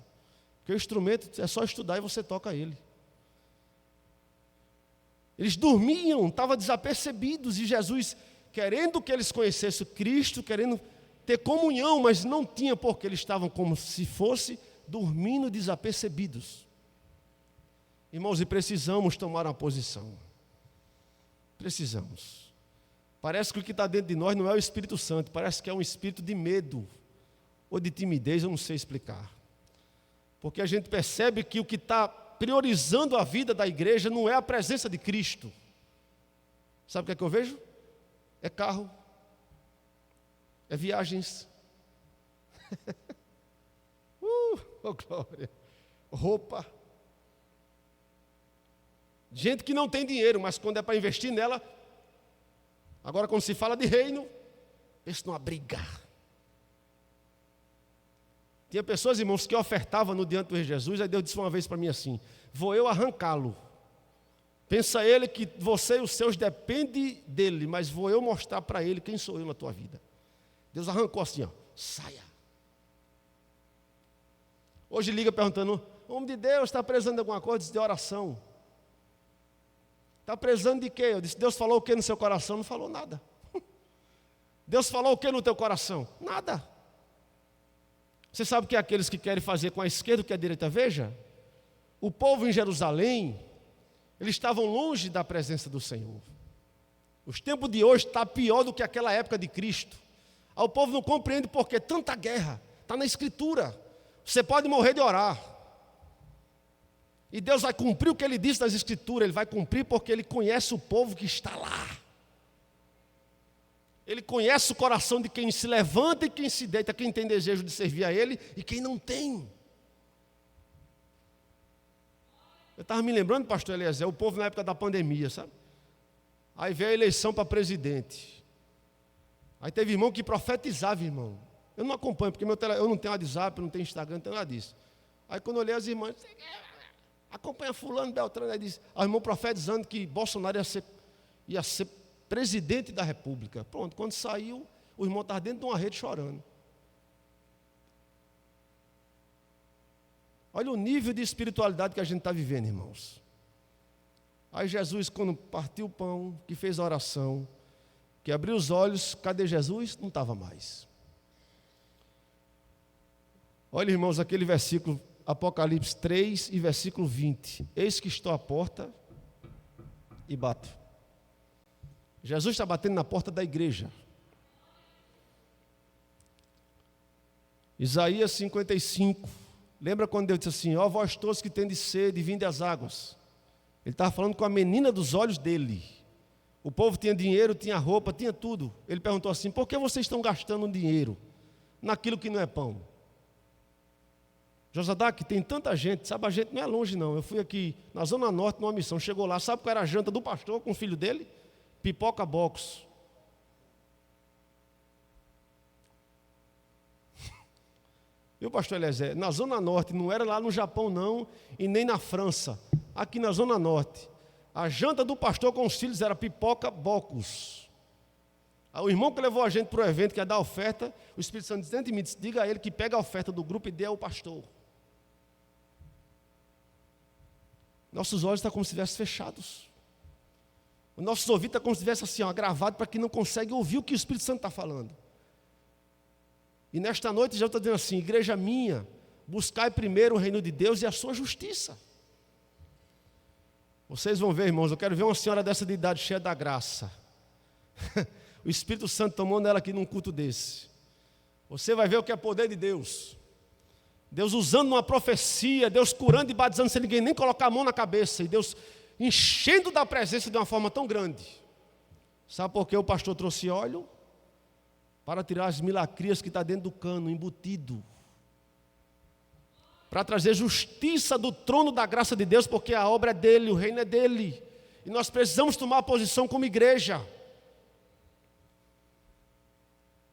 Porque o instrumento é só estudar e você toca ele. Eles dormiam, estavam desapercebidos, e Jesus, querendo que eles conhecessem Cristo, querendo ter comunhão, mas não tinha, porque eles estavam como se fosse dormindo desapercebidos. Irmãos, e precisamos tomar uma posição. Precisamos. Parece que o que está dentro de nós não é o Espírito Santo, parece que é um espírito de medo, ou de timidez, eu não sei explicar. Porque a gente percebe que o que está priorizando a vida da igreja não é a presença de Cristo. Sabe o que é que eu vejo? É carro, é viagens, oh glória, roupa. Gente que não tem dinheiro, mas quando é para investir nela, agora quando se fala de reino, pensa numa briga. Tinha pessoas, irmãos, que ofertavam no diante de Jesus, aí Deus disse uma vez para mim assim, vou eu arrancá-lo. Pensa ele que você e os seus dependem dele, mas vou eu mostrar para ele quem sou eu na tua vida. Deus arrancou assim, ó, saia. Hoje liga perguntando, homem de Deus, está precisando de alguma coisa? Eu disse, de oração. Está precisando de quê? Eu disse, Deus falou o que no seu coração? Não falou nada. Deus falou o que no teu coração? Nada. Você sabe que aqueles que querem fazer com a esquerda o que a direita, veja, o povo em Jerusalém, eles estavam longe da presença do Senhor. Os tempos de hoje estão pior do que aquela época de Cristo. O povo não compreende por que tanta guerra, está na Escritura. Você pode morrer de orar. E Deus vai cumprir o que Ele disse nas Escrituras, Ele vai cumprir porque Ele conhece o povo que está lá. Ele conhece o coração de quem se levanta e quem se deita, quem tem desejo de servir a Ele e quem não tem. Eu estava me lembrando, pastor Eliezer, o povo na época da pandemia, sabe? Aí veio a eleição para presidente. Aí teve irmão que profetizava, irmão. Eu não acompanho, porque eu não tenho WhatsApp, não tenho Instagram, não tenho nada disso. Aí quando eu olhei as irmãs, acompanha fulano, Beltrano, aí disse, o irmão profetizando que Bolsonaro ia ser presidente da República. Pronto, quando saiu, o irmão estava dentro de uma rede chorando. Olha o nível de espiritualidade que a gente está vivendo, irmãos. Aí Jesus, quando partiu o pão, que fez a oração, que abriu os olhos, cadê Jesus? Não estava mais. Olha, irmãos, aquele versículo, Apocalipse 3 e versículo 20. Eis que estou à porta e bato. Jesus está batendo na porta da igreja. Isaías 55. Lembra quando Deus disse assim, ó vós todos que tendes sede, vinde às águas. Ele estava falando com a menina dos olhos dele. O povo tinha dinheiro, tinha roupa, tinha tudo. Ele perguntou assim, por que vocês estão gastando dinheiro naquilo que não é pão? Josadac, tem tanta gente, sabe, a gente não é longe não. Eu fui aqui na Zona Norte numa missão, chegou lá, sabe qual era a janta do pastor com o filho dele? Pipoca box. Viu, pastor Eliezer? Na Zona Norte, não era lá no Japão não, e nem na França. Aqui na Zona Norte, a janta do pastor com os filhos era pipoca bocos. O irmão que levou a gente para o evento, que ia dar oferta, o Espírito Santo disse dentro de mim, disse, diga a ele que pega a oferta do grupo e dê ao pastor. Nossos olhos estão como se estivessem fechados. Os nossos ouvidos estão como se estivessem assim, ó, gravados para que não consegue ouvir o que o Espírito Santo está falando. E nesta noite já estou dizendo assim, igreja minha, buscai primeiro o reino de Deus e a sua justiça. Vocês vão ver, irmãos, eu quero ver uma senhora dessa de idade cheia da graça. O Espírito Santo tomando ela aqui num culto desse. Você vai ver o que é poder de Deus. Deus usando uma profecia, Deus curando e batizando sem ninguém nem colocar a mão na cabeça. E Deus enchendo da presença de uma forma tão grande. Sabe por que o pastor trouxe óleo? Para tirar as milacrias que está dentro do cano, embutido. Para trazer justiça do trono da graça de Deus, porque a obra é dele, o reino é dele. E nós precisamos tomar posição como igreja.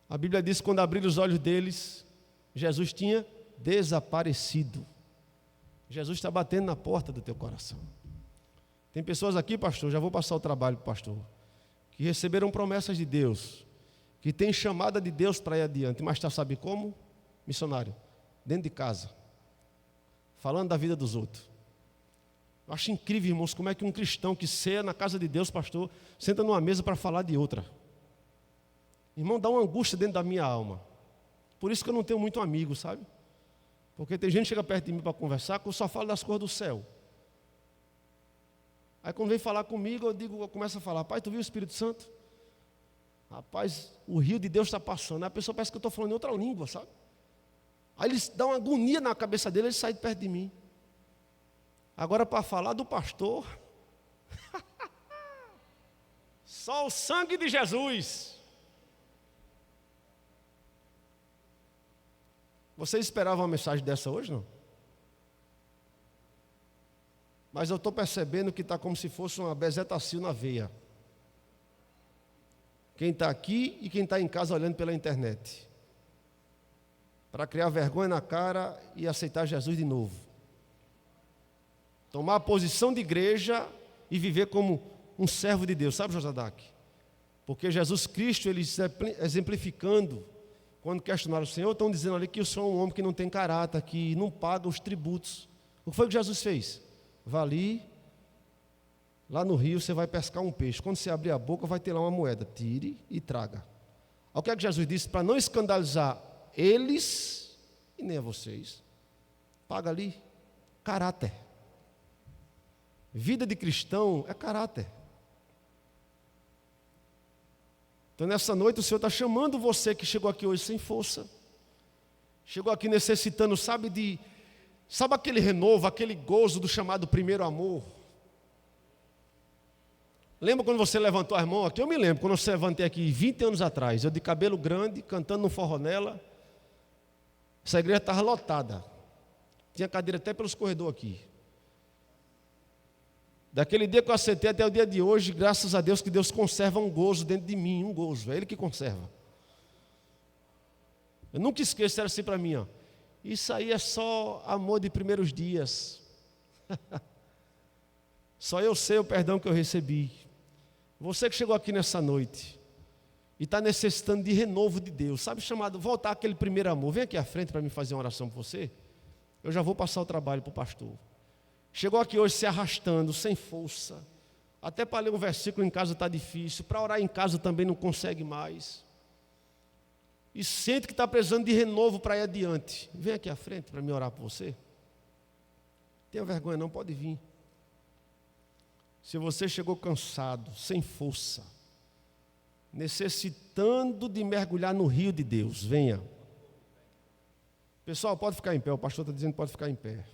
A Bíblia diz que quando abriram os olhos deles, Jesus tinha desaparecido. Jesus está batendo na porta do teu coração. Tem pessoas aqui, pastor, já vou passar o trabalho para o pastor, que receberam promessas de Deus, que tem chamada de Deus para ir adiante, mas está, sabe como? Missionário, dentro de casa, falando da vida dos outros. Eu acho incrível, irmãos, como é que um cristão que ceia na casa de Deus, pastor, senta numa mesa para falar de outra. Irmão, dá uma angústia dentro da minha alma. Por isso que eu não tenho muito amigo, sabe? Porque tem gente que chega perto de mim para conversar, que eu só falo das cores do céu. Aí quando vem falar comigo, eu começo a falar, pai, tu viu o Espírito Santo? Rapaz, o rio de Deus está passando. Aí a pessoa parece que eu estou falando em outra língua, sabe? Aí eles dão uma agonia na cabeça dele, eles saem de perto de mim. Agora, para falar do pastor, só o sangue de Jesus. Vocês esperavam uma mensagem dessa hoje, não? Mas eu estou percebendo que está como se fosse uma bezetacil na veia. Quem está aqui e quem está em casa olhando pela internet. Para criar vergonha na cara e aceitar Jesus de novo. Tomar a posição de igreja e viver como um servo de Deus. Sabe, Josadac? Porque Jesus Cristo, ele exemplificando, quando questionaram o Senhor, estão dizendo ali que o Senhor é um homem que não tem caráter, que não paga os tributos. O que foi que Jesus fez? Vá ali, lá no rio você vai pescar um peixe. Quando você abrir a boca vai ter lá uma moeda. Tire e traga. O que é que Jesus disse? Para não escandalizar eles e nem a vocês. Paga ali. Caráter. Vida de cristão é caráter. Então nessa noite o Senhor está chamando você que chegou aqui hoje sem força. Chegou aqui necessitando, sabe aquele renovo, aquele gozo do chamado primeiro amor? Lembra quando você levantou as mãos aqui? Eu me lembro, quando eu levantei aqui 20 anos atrás, eu de cabelo grande, cantando no forronela. Essa igreja estava lotada. Tinha cadeira até pelos corredores aqui. Daquele dia que eu aceitei até o dia de hoje, graças a Deus que Deus conserva um gozo dentro de mim, um gozo, é Ele que conserva. Eu nunca esqueço, era assim para mim, ó. Isso aí é só amor de primeiros dias. Só eu sei o perdão que eu recebi. Você que chegou aqui nessa noite e está necessitando de renovo de Deus, sabe, chamado, voltar àquele primeiro amor, vem aqui à frente para mim fazer uma oração por você. Eu já vou passar o trabalho para o pastor. Chegou aqui hoje se arrastando, sem força. Até para ler um versículo em casa está difícil. Para orar em casa também não consegue mais. E sente que está precisando de renovo para ir adiante. Vem aqui à frente para me orar por você. Tenha vergonha não, pode vir. Se você chegou cansado, sem força, necessitando de mergulhar no rio de Deus, venha. Pessoal, pode ficar em pé. O pastor está dizendo que pode ficar em pé.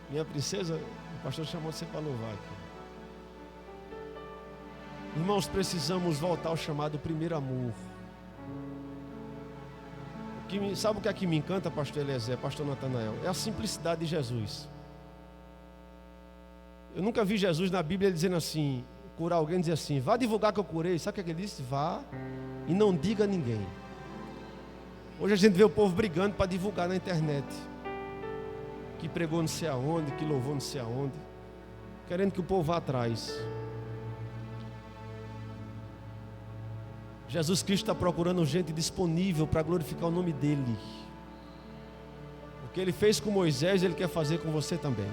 Minha princesa, o pastor chamou você para louvar aqui. Irmãos, precisamos voltar ao chamado primeiro amor. Sabe o que aqui me encanta, pastor Eliezer, pastor Natanael? É a simplicidade de Jesus. Eu nunca vi Jesus na Bíblia dizendo assim, curar alguém e dizer assim, vá divulgar que eu curei. Sabe o que ele disse? Vá e não diga a ninguém. Hoje a gente vê o povo brigando para divulgar na internet. Que pregou não sei aonde, que louvou não sei aonde, querendo que o povo vá atrás. Jesus Cristo está procurando gente disponível para glorificar o nome dEle. O que Ele fez com Moisés, Ele quer fazer com você também.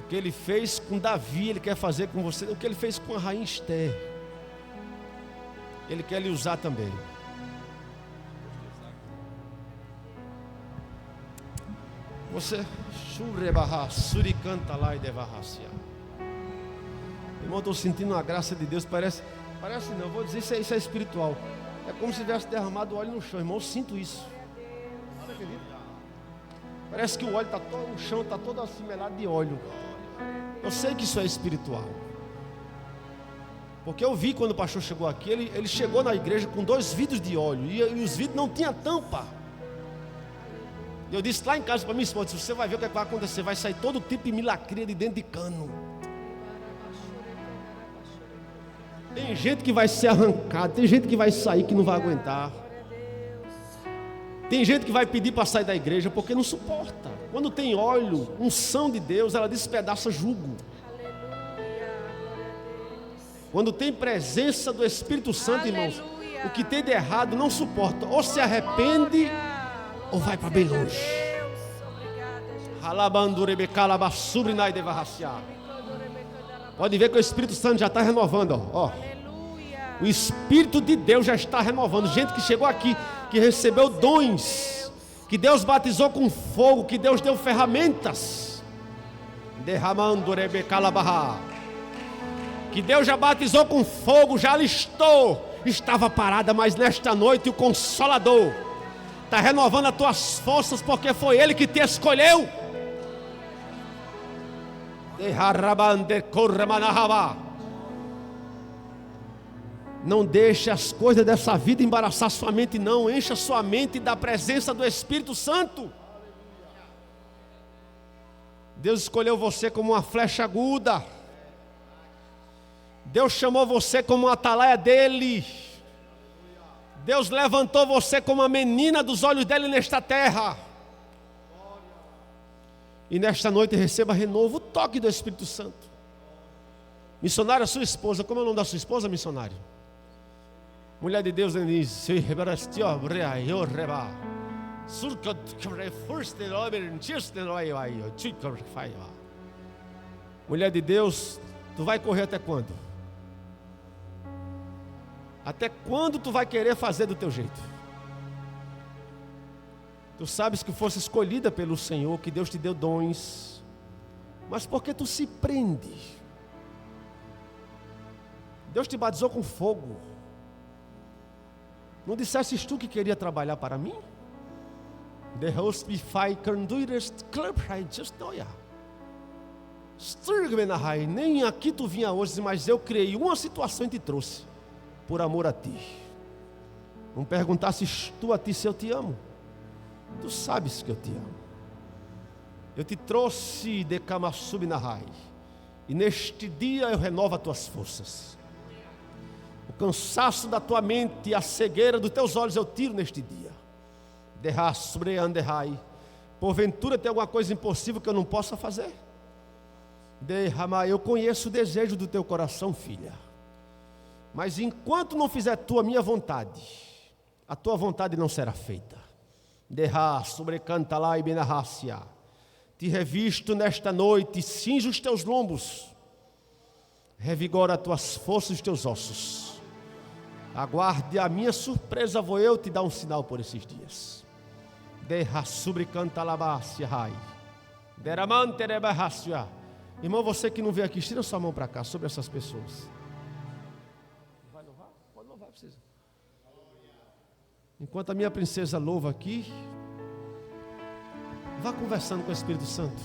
O que Ele fez com Davi, Ele quer fazer com você. O que Ele fez com a rainha Esther, Ele quer lhe usar também. Você, suricanta lá e devarracia. Irmão, estou sentindo a graça de Deus. Parece não, vou dizer isso é espiritual. É como se tivesse derramado óleo no chão, irmão. Eu sinto isso. Você acredita? Parece que o óleo está todo no chão, está todo assimilado de óleo. Eu sei que isso é espiritual. Porque eu vi quando o pastor chegou aqui, ele chegou na igreja com 2 vidros de óleo e os vidros não tinham tampa. Eu disse lá em casa para minha esposa, você vai ver o que vai acontecer, vai sair todo tipo de milacria de dentro de cano. Tem gente que vai ser arrancada, tem gente que vai sair que não vai aguentar. Tem gente que vai pedir para sair da igreja porque não suporta. Quando tem óleo, unção de Deus, ela despedaça jugo. Quando tem presença do Espírito Santo, irmãos, o que tem de errado não suporta, ou se arrepende ou vai para bem longe. Pode ver que o Espírito Santo já está renovando. Ó. O Espírito de Deus já está renovando. Gente que chegou aqui, que recebeu dons, que Deus batizou com fogo, que Deus deu ferramentas. Que Deus já batizou com fogo, já alistou. Estava parada, mas nesta noite o Consolador está renovando as tuas forças, porque foi Ele que te escolheu. Não deixe as coisas dessa vida embaraçar sua mente, não. Encha sua mente da presença do Espírito Santo. Deus escolheu você como uma flecha aguda. Deus chamou você como uma atalaia dele. Deus levantou você como a menina dos olhos dele nesta terra. E nesta noite receba renovo, o toque do Espírito Santo. Missionária, sua esposa, como é o nome da sua esposa, missionário? Mulher de Deus, Denise. Mulher de Deus, tu vai correr até quando? Até quando tu vai querer fazer do teu jeito? Tu sabes que fosse escolhida pelo Senhor, que Deus te deu dons, mas por que tu se prende? Deus te batizou com fogo. Não dissesses tu que queria trabalhar para mim? Nem aqui tu vinha hoje, mas eu criei uma situação e te trouxe por amor a ti. Não perguntasses tu a ti se eu te amo. Tu sabes que eu te amo. Eu te trouxe de Kamasub Nahai, e neste dia eu renovo as tuas forças. O cansaço da tua mente e a cegueira dos teus olhos eu tiro neste dia. Porventura tem alguma coisa impossível que eu não possa fazer? Eu conheço o desejo do teu coração, filha. Mas enquanto não fizer tu a minha vontade, a tua vontade não será feita. Te revisto nesta noite, cinge os teus lombos, revigora as tuas forças e os teus ossos. Aguarde a minha surpresa, vou eu te dar um sinal por esses dias. Irmão, você que não veio aqui, tira sua mão para cá, sobre essas pessoas. Vai louvar? Pode louvar, precisa. Enquanto a minha princesa louva aqui, vá conversando com o Espírito Santo.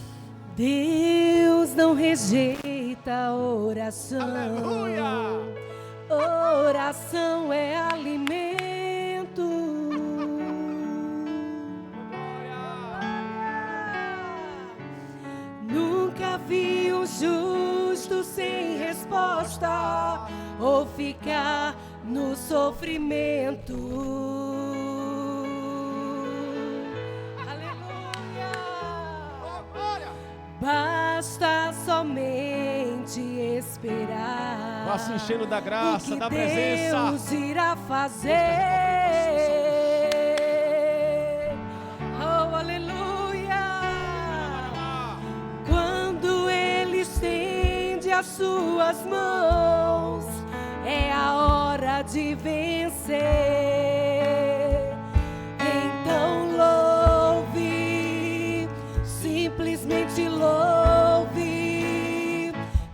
Deus não rejeita a oração. Aleluia! Oração é alimento. Nunca vi um justo sem resposta ou ficar no sofrimento. Aleluia! Basta somente esperar. Vá se enchendo da graça, da presença. Deus irá fazer. Oh, aleluia! Quando Ele estende as suas mãos, é a hora de vencer. Então louve, simplesmente louve.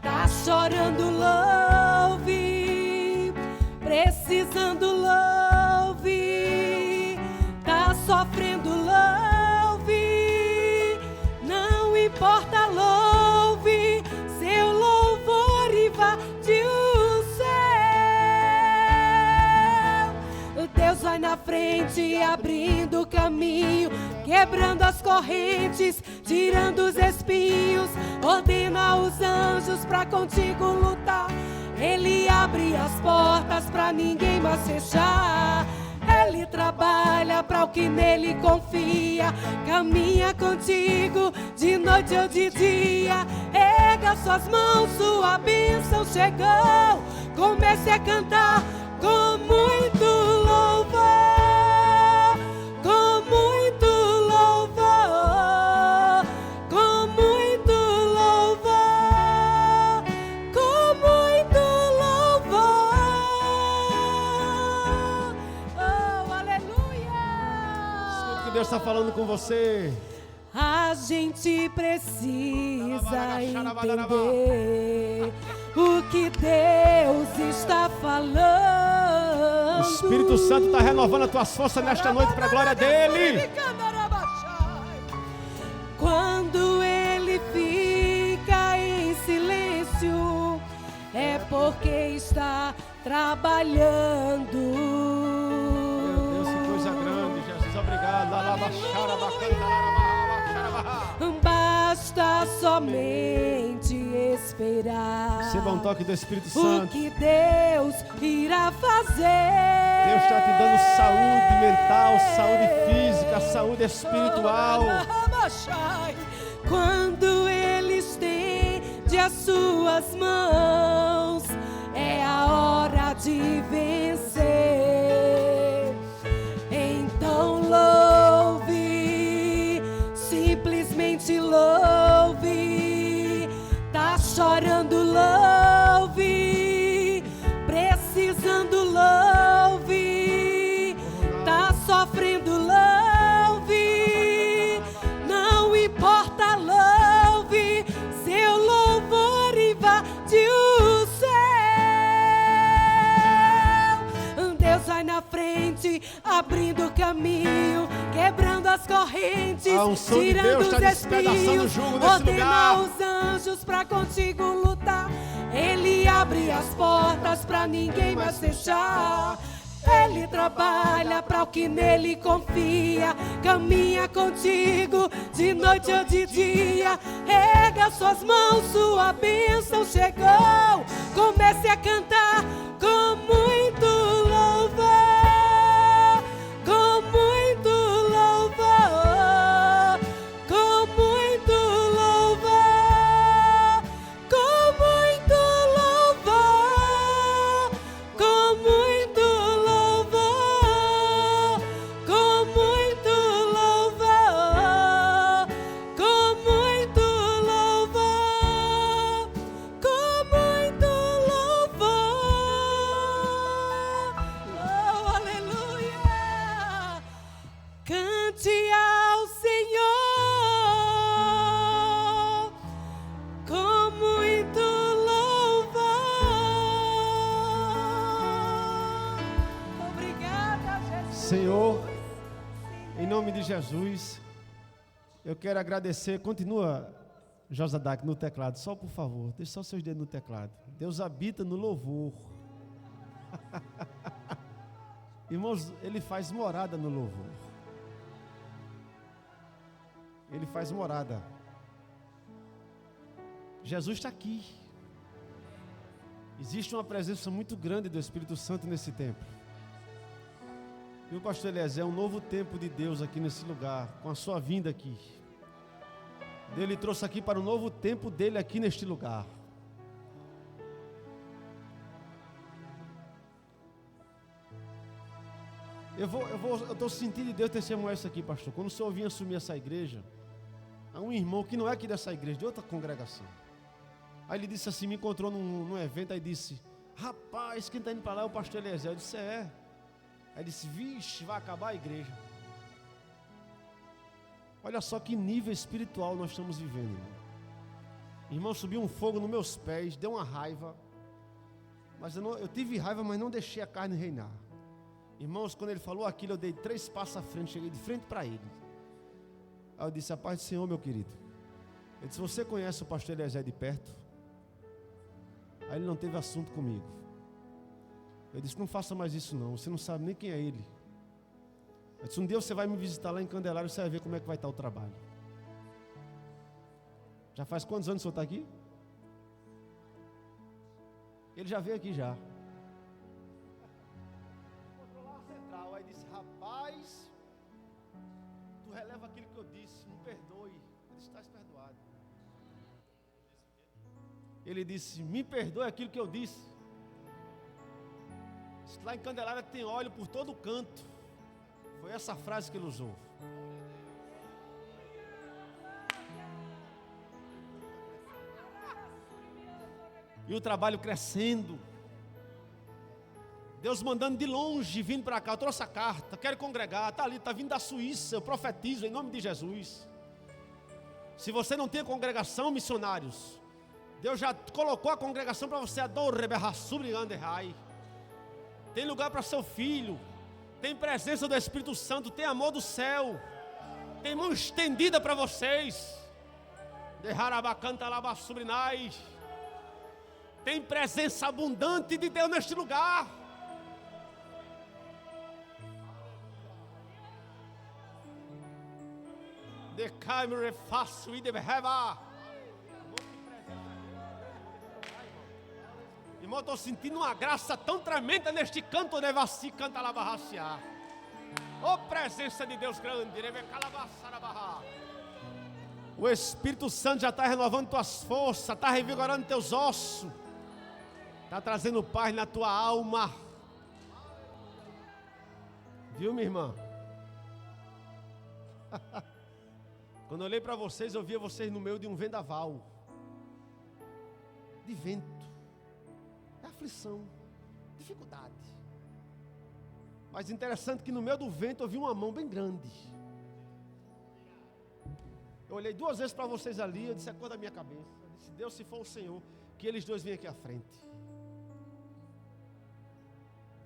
Tá chorando, louve. Precisando, louve. Tá sofrendo, louve. Não importa, louve. Seu louvor invade o céu. Deus vai na frente, abrindo o caminho, quebrando as correntes, tirando os espinhos. Ordena os anjos pra contigo lutar. Ele abre as portas pra ninguém mais fechar. Ele trabalha para o que nele confia. Caminha contigo de noite ou de dia. Erga suas mãos, sua bênção chegou. Comece a cantar com muito louvor. Com muito louvor. Com muito louvor. Com muito louvor. Oh, aleluia! Escuta o que Deus está falando com você. A gente precisa entender o que Deus está falando. O Espírito Santo está renovando as tuas forças nesta noite para a glória dele. Quando ele fica em silêncio, é porque está trabalhando. Meu Deus, que coisa grande, Jesus, obrigado. Basta somente esperar. Receba um toque do Espírito O Santo. que Deus irá fazer. Deus está te dando saúde mental, saúde física, saúde espiritual. quando Ele estende as suas mãos, é a hora de vencer. Então louve, simplesmente louve. Tá chorando, louve. Precisando, louve. Tá sofrendo, louve. Não importa, louve. Seu louvor invade o céu. Deus vai na frente, abrindo o caminho, quebrando as correntes, tirando os espinhos, ordena os anjos pra contigo lutar. Ele abre as portas pra ninguém mais fechar. Ele trabalha para o que nele confia, caminha contigo de noite ou de dia. Erga suas mãos, sua bênção chegou. Comece a cantar com muito louvor, com muito louvor, com muito louvor, com muito louvor, com muito louvor, com muito louvor, com muito louvor, com muito louvor. Oh, aleluia! Cante ao Senhor com muito louvor. Obrigada, Jesus. Senhor, em nome de Jesus, eu quero agradecer. Continua, Josadak, no teclado, só por favor, deixa só seus dedos no teclado. Deus habita no louvor. Irmãos, Ele faz morada no louvor. Ele faz morada. Jesus está aqui. Existe uma presença muito grande do Espírito Santo nesse tempo. E o pastor Eliezer, é um novo tempo de Deus aqui nesse lugar, com a sua vinda aqui. Deus lhe trouxe aqui para o novo tempo dele aqui neste lugar. Eu estou sentindo de Deus testemunhar isso aqui, pastor. Quando o senhor vinha assumir essa igreja, há um irmão que não é aqui dessa igreja, de outra congregação. Aí ele disse assim, me encontrou num evento, aí disse, rapaz, quem está indo para lá é o pastor Eliezer. Eu disse, é. Aí ele disse, vixe, vai acabar a igreja. Olha só que nível espiritual nós estamos vivendo, irmão. Irmão, subiu um fogo nos meus pés, deu uma raiva. Mas eu tive raiva, mas não deixei a carne reinar. Irmãos, quando ele falou aquilo, eu dei 3 passos à frente, cheguei de frente para ele. Aí eu disse, a paz do Senhor, meu querido. Ele disse, você conhece o pastor Eliezer de perto? Aí ele não teve assunto comigo. Eu disse, não faça mais isso não, você não sabe nem quem é ele. Eu disse, um dia você vai me visitar lá em Candelário, você vai ver como é que vai estar o trabalho. Já faz quantos anos o senhor está aqui? Ele já veio aqui já. Encontrou lá a central, aí disse, rapaz, tu releva aquilo que eu disse, me perdoe. Eu disse, estás perdoado. Ele disse, me perdoe aquilo que eu disse. Lá em Candelária tem óleo por todo canto. Foi essa frase que ele usou. E o trabalho crescendo. Deus mandando de longe, vindo para cá. Eu trouxe a carta, quero congregar. Está ali, está vindo da Suíça. Eu profetizo em nome de Jesus. Se você não tem congregação, missionários, Deus já colocou a congregação para você. Tem lugar para seu filho. Tem presença do Espírito Santo. Tem amor do céu. Tem mão estendida para vocês. Tem presença abundante de Deus neste lugar. Irmão, estou sentindo uma graça tão tremenda neste canto, Nevassi canta lá barraciar. Ô presença de Deus grande, O Espírito Santo já está renovando tuas forças, está revigorando teus ossos, está trazendo paz na tua alma. Viu, minha irmã? Quando eu olhei para vocês, eu via vocês no meio de um vendaval de vento, é aflição, dificuldade. Mas interessante que no meio do vento eu vi uma mão bem grande. Eu olhei 2 vezes para vocês ali, eu disse, a cor da minha cabeça. Eu disse, Deus, se for o Senhor, que eles dois venham aqui à frente.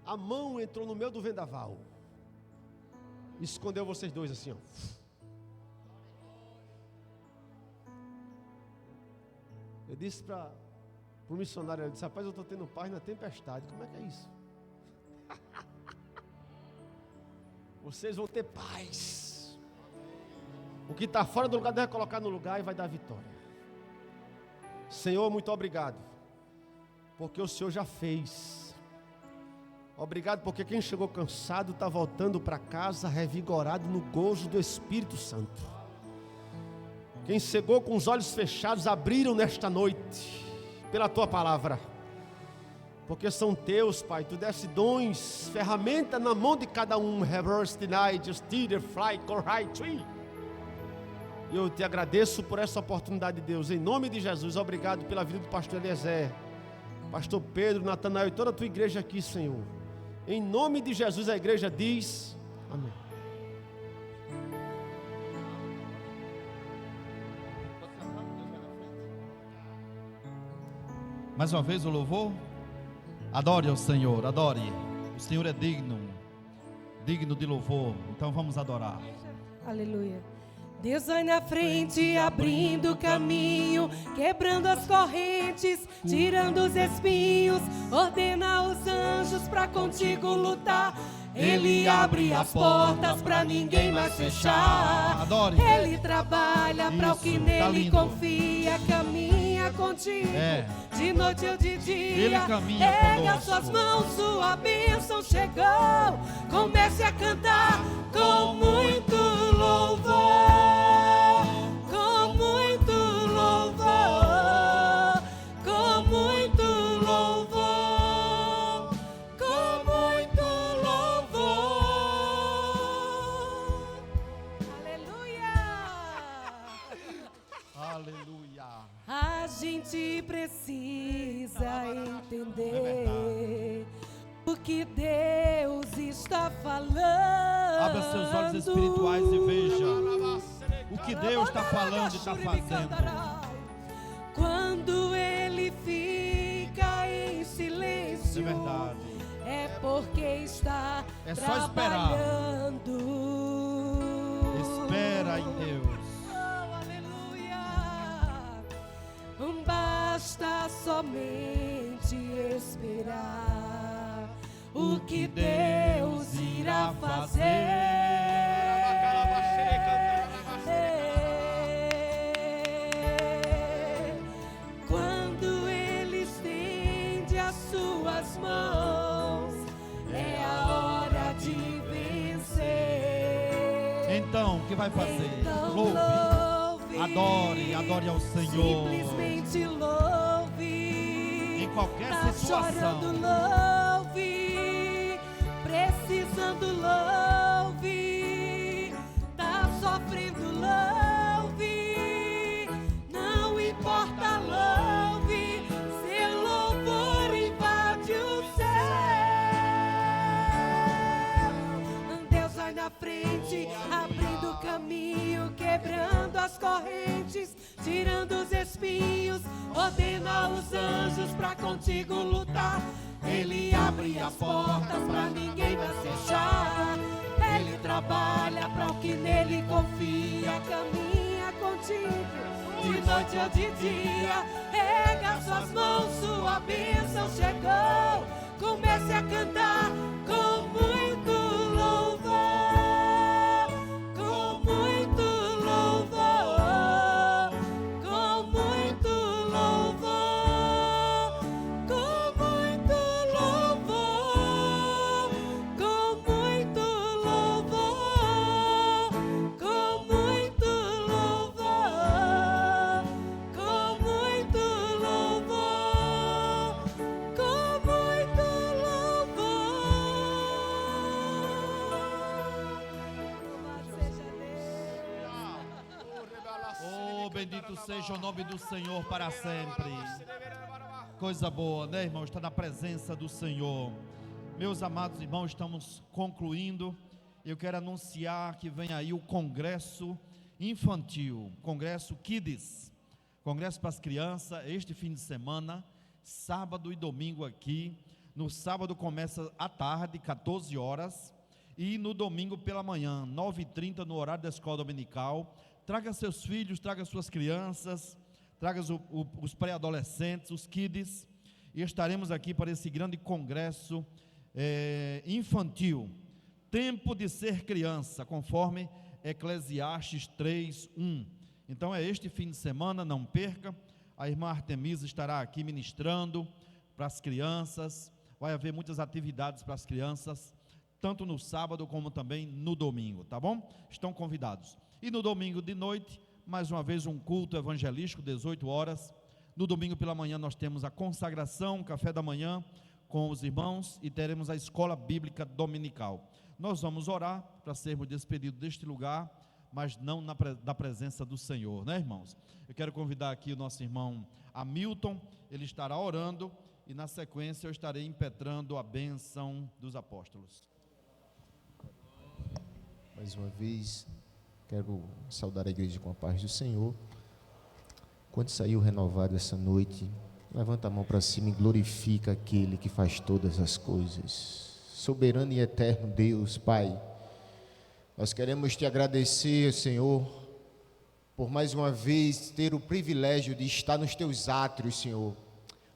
A mão entrou no meio do vendaval, escondeu vocês dois assim, ó. Eu disse para o missionário, ele disse, rapaz, eu estou tendo paz na tempestade. Como é que é isso? Vocês vão ter paz. O que está fora do lugar deve colocar no lugar e vai dar vitória. Senhor, muito obrigado, porque o Senhor já fez. Obrigado porque quem chegou cansado está voltando para casa revigorado no gozo do Espírito Santo. Quem chegou com os olhos fechados abriram nesta noite pela tua palavra, porque são teus, Pai. Tu desse dons, ferramenta na mão de cada um. E eu te agradeço por essa oportunidade, Deus, em nome de Jesus. Obrigado pela vida do pastor Eliezer, pastor Pedro, Natanael e toda a tua igreja aqui, Senhor. Em nome de Jesus a igreja diz amém. Mais uma vez o louvor. Adore ao Senhor, adore. O Senhor é digno de louvor. Então vamos adorar. Aleluia. Deus vai na frente, abrindo o caminho, quebrando as correntes, tirando os espinhos, ordena os anjos para contigo lutar. Ele abre as portas para ninguém mais fechar. Adore. Ele trabalha para o que nele confia, caminha contigo, de noite ou de dia. Ele caminha Erga conosco. suas mãos, sua bênção chegou. Comece a cantar com muito louvor, com muito louvor, com muito louvor, com muito louvor. Aleluia! Aleluia. A gente precisa entender o que Deus está falando. Abra seus olhos espirituais e veja o que Deus está falando e está fazendo. Quando Ele fica em silêncio, É verdade. é porque está É só esperar. trabalhando. Espera em Deus. Oh, aleluia. Basta somente esperar o que Deus irá fazer. Quando Ele estende as suas mãos, é a hora de vencer. Então, o que vai fazer? Então, Louve. louve. Adore ao Senhor. Simplesmente louve. Em qualquer Tá situação. chorando, louve. Precisando, louve. Tá sofrendo, louve. Não importa, louve. Seu louvor invade o céu. Deus vai na frente, abrindo o caminho, quebrando as correntes, tirando os espinhos, ordena os anjos pra contigo lutar. Ele abre as portas pra ninguém mais fechar. Ele trabalha pra o que nele confia, caminha contigo, de noite ou de dia. Erga suas mãos, sua bênção chegou. Comece a cantar com muito louvor, com muito louvor, com muito louvor, com muito louvor, com muito louvor, com muito louvor, bendito seja o nome do Senhor para sempre. Coisa boa, né, irmão? Está na presença do Senhor. Meus amados irmãos, estamos concluindo. Eu quero anunciar que vem aí o Congresso Infantil, Congresso Kids, Congresso para as crianças, este fim de semana, sábado e domingo aqui. No sábado começa à tarde, 14 horas, e no domingo pela manhã, 9h30, no horário da escola dominical. Traga seus filhos, traga suas crianças, traga os pré-adolescentes, os kids, e estaremos aqui para esse grande congresso infantil. Tempo de ser criança, conforme Eclesiastes 3:1. Então é este fim de semana, não perca. A irmã Artemisa estará aqui ministrando para as crianças. Vai haver muitas atividades para as crianças, tanto no sábado como também no domingo, tá bom? Estão convidados. E no domingo de noite, mais uma vez um culto evangelístico, 18 horas. No domingo pela manhã nós temos a consagração, café da manhã com os irmãos, e teremos a escola bíblica dominical. Nós vamos orar para sermos despedidos deste lugar, mas não da presença do Senhor, né, irmãos? Eu quero convidar aqui o nosso irmão Hamilton, ele estará orando, e na sequência eu estarei impetrando a bênção dos apóstolos. Mais uma vez, quero saudar a igreja com a paz do Senhor. Quando saiu renovado essa noite, levanta a mão para cima e glorifica aquele que faz todas as coisas. Soberano e eterno Deus, Pai, nós queremos te agradecer, Senhor, por mais uma vez ter o privilégio de estar nos teus átrios, Senhor.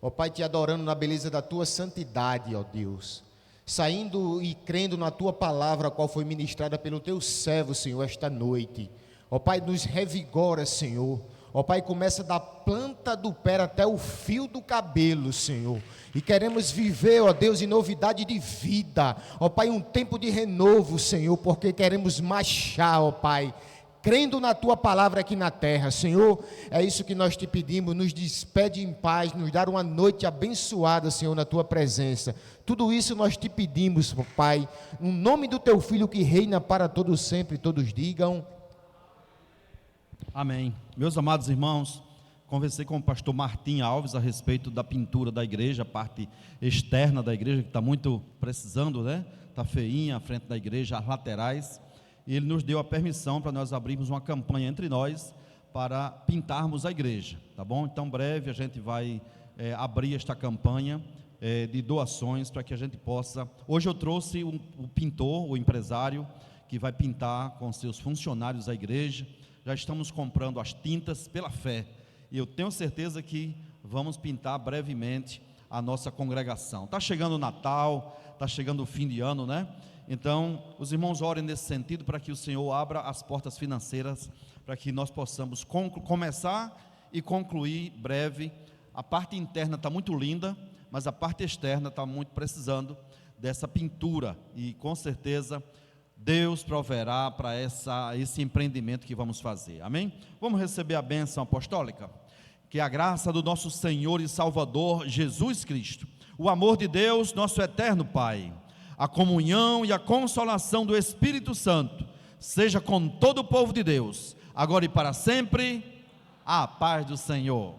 Ó Pai, te adorando na beleza da tua santidade, ó Deus, saindo e crendo na tua palavra, a qual foi ministrada pelo teu servo, Senhor, esta noite. Ó Pai, nos revigora, Senhor. Ó Pai, começa da planta do pé até o fio do cabelo, Senhor, e queremos viver, ó Deus, em novidade de vida, ó Pai, um tempo de renovo, Senhor, porque queremos marchar, ó Pai, crendo na tua palavra aqui na terra, Senhor. É isso que nós te pedimos, nos despede em paz, nos dar uma noite abençoada, Senhor, na tua presença. Tudo isso nós te pedimos, Pai, no nome do teu Filho que reina para todos sempre, todos digam amém. Meus amados irmãos, conversei com o pastor Martim Alves a respeito da pintura da igreja, a parte externa da igreja, que está muito precisando, né? Está feinha a frente da igreja, as laterais, e ele nos deu a permissão para nós abrirmos uma campanha entre nós para pintarmos a igreja, tá bom? Então breve a gente vai abrir esta campanha de doações para que a gente possa. Hoje eu trouxe o pintor, o empresário que vai pintar com seus funcionários a igreja. Já estamos comprando as tintas pela fé, e eu tenho certeza que vamos pintar brevemente a nossa congregação. Está chegando o Natal, está chegando o fim de ano, né? Então, os irmãos orem nesse sentido, para que o Senhor abra as portas financeiras, para que nós possamos começar e concluir breve. A parte interna está muito linda, mas a parte externa está muito precisando dessa pintura, e com certeza Deus proverá para esse empreendimento que vamos fazer, amém? Vamos receber a bênção apostólica. Que a graça do nosso Senhor e Salvador Jesus Cristo, o amor de Deus, nosso eterno Pai, a comunhão e a consolação do Espírito Santo, seja com todo o povo de Deus, agora e para sempre. A paz do Senhor.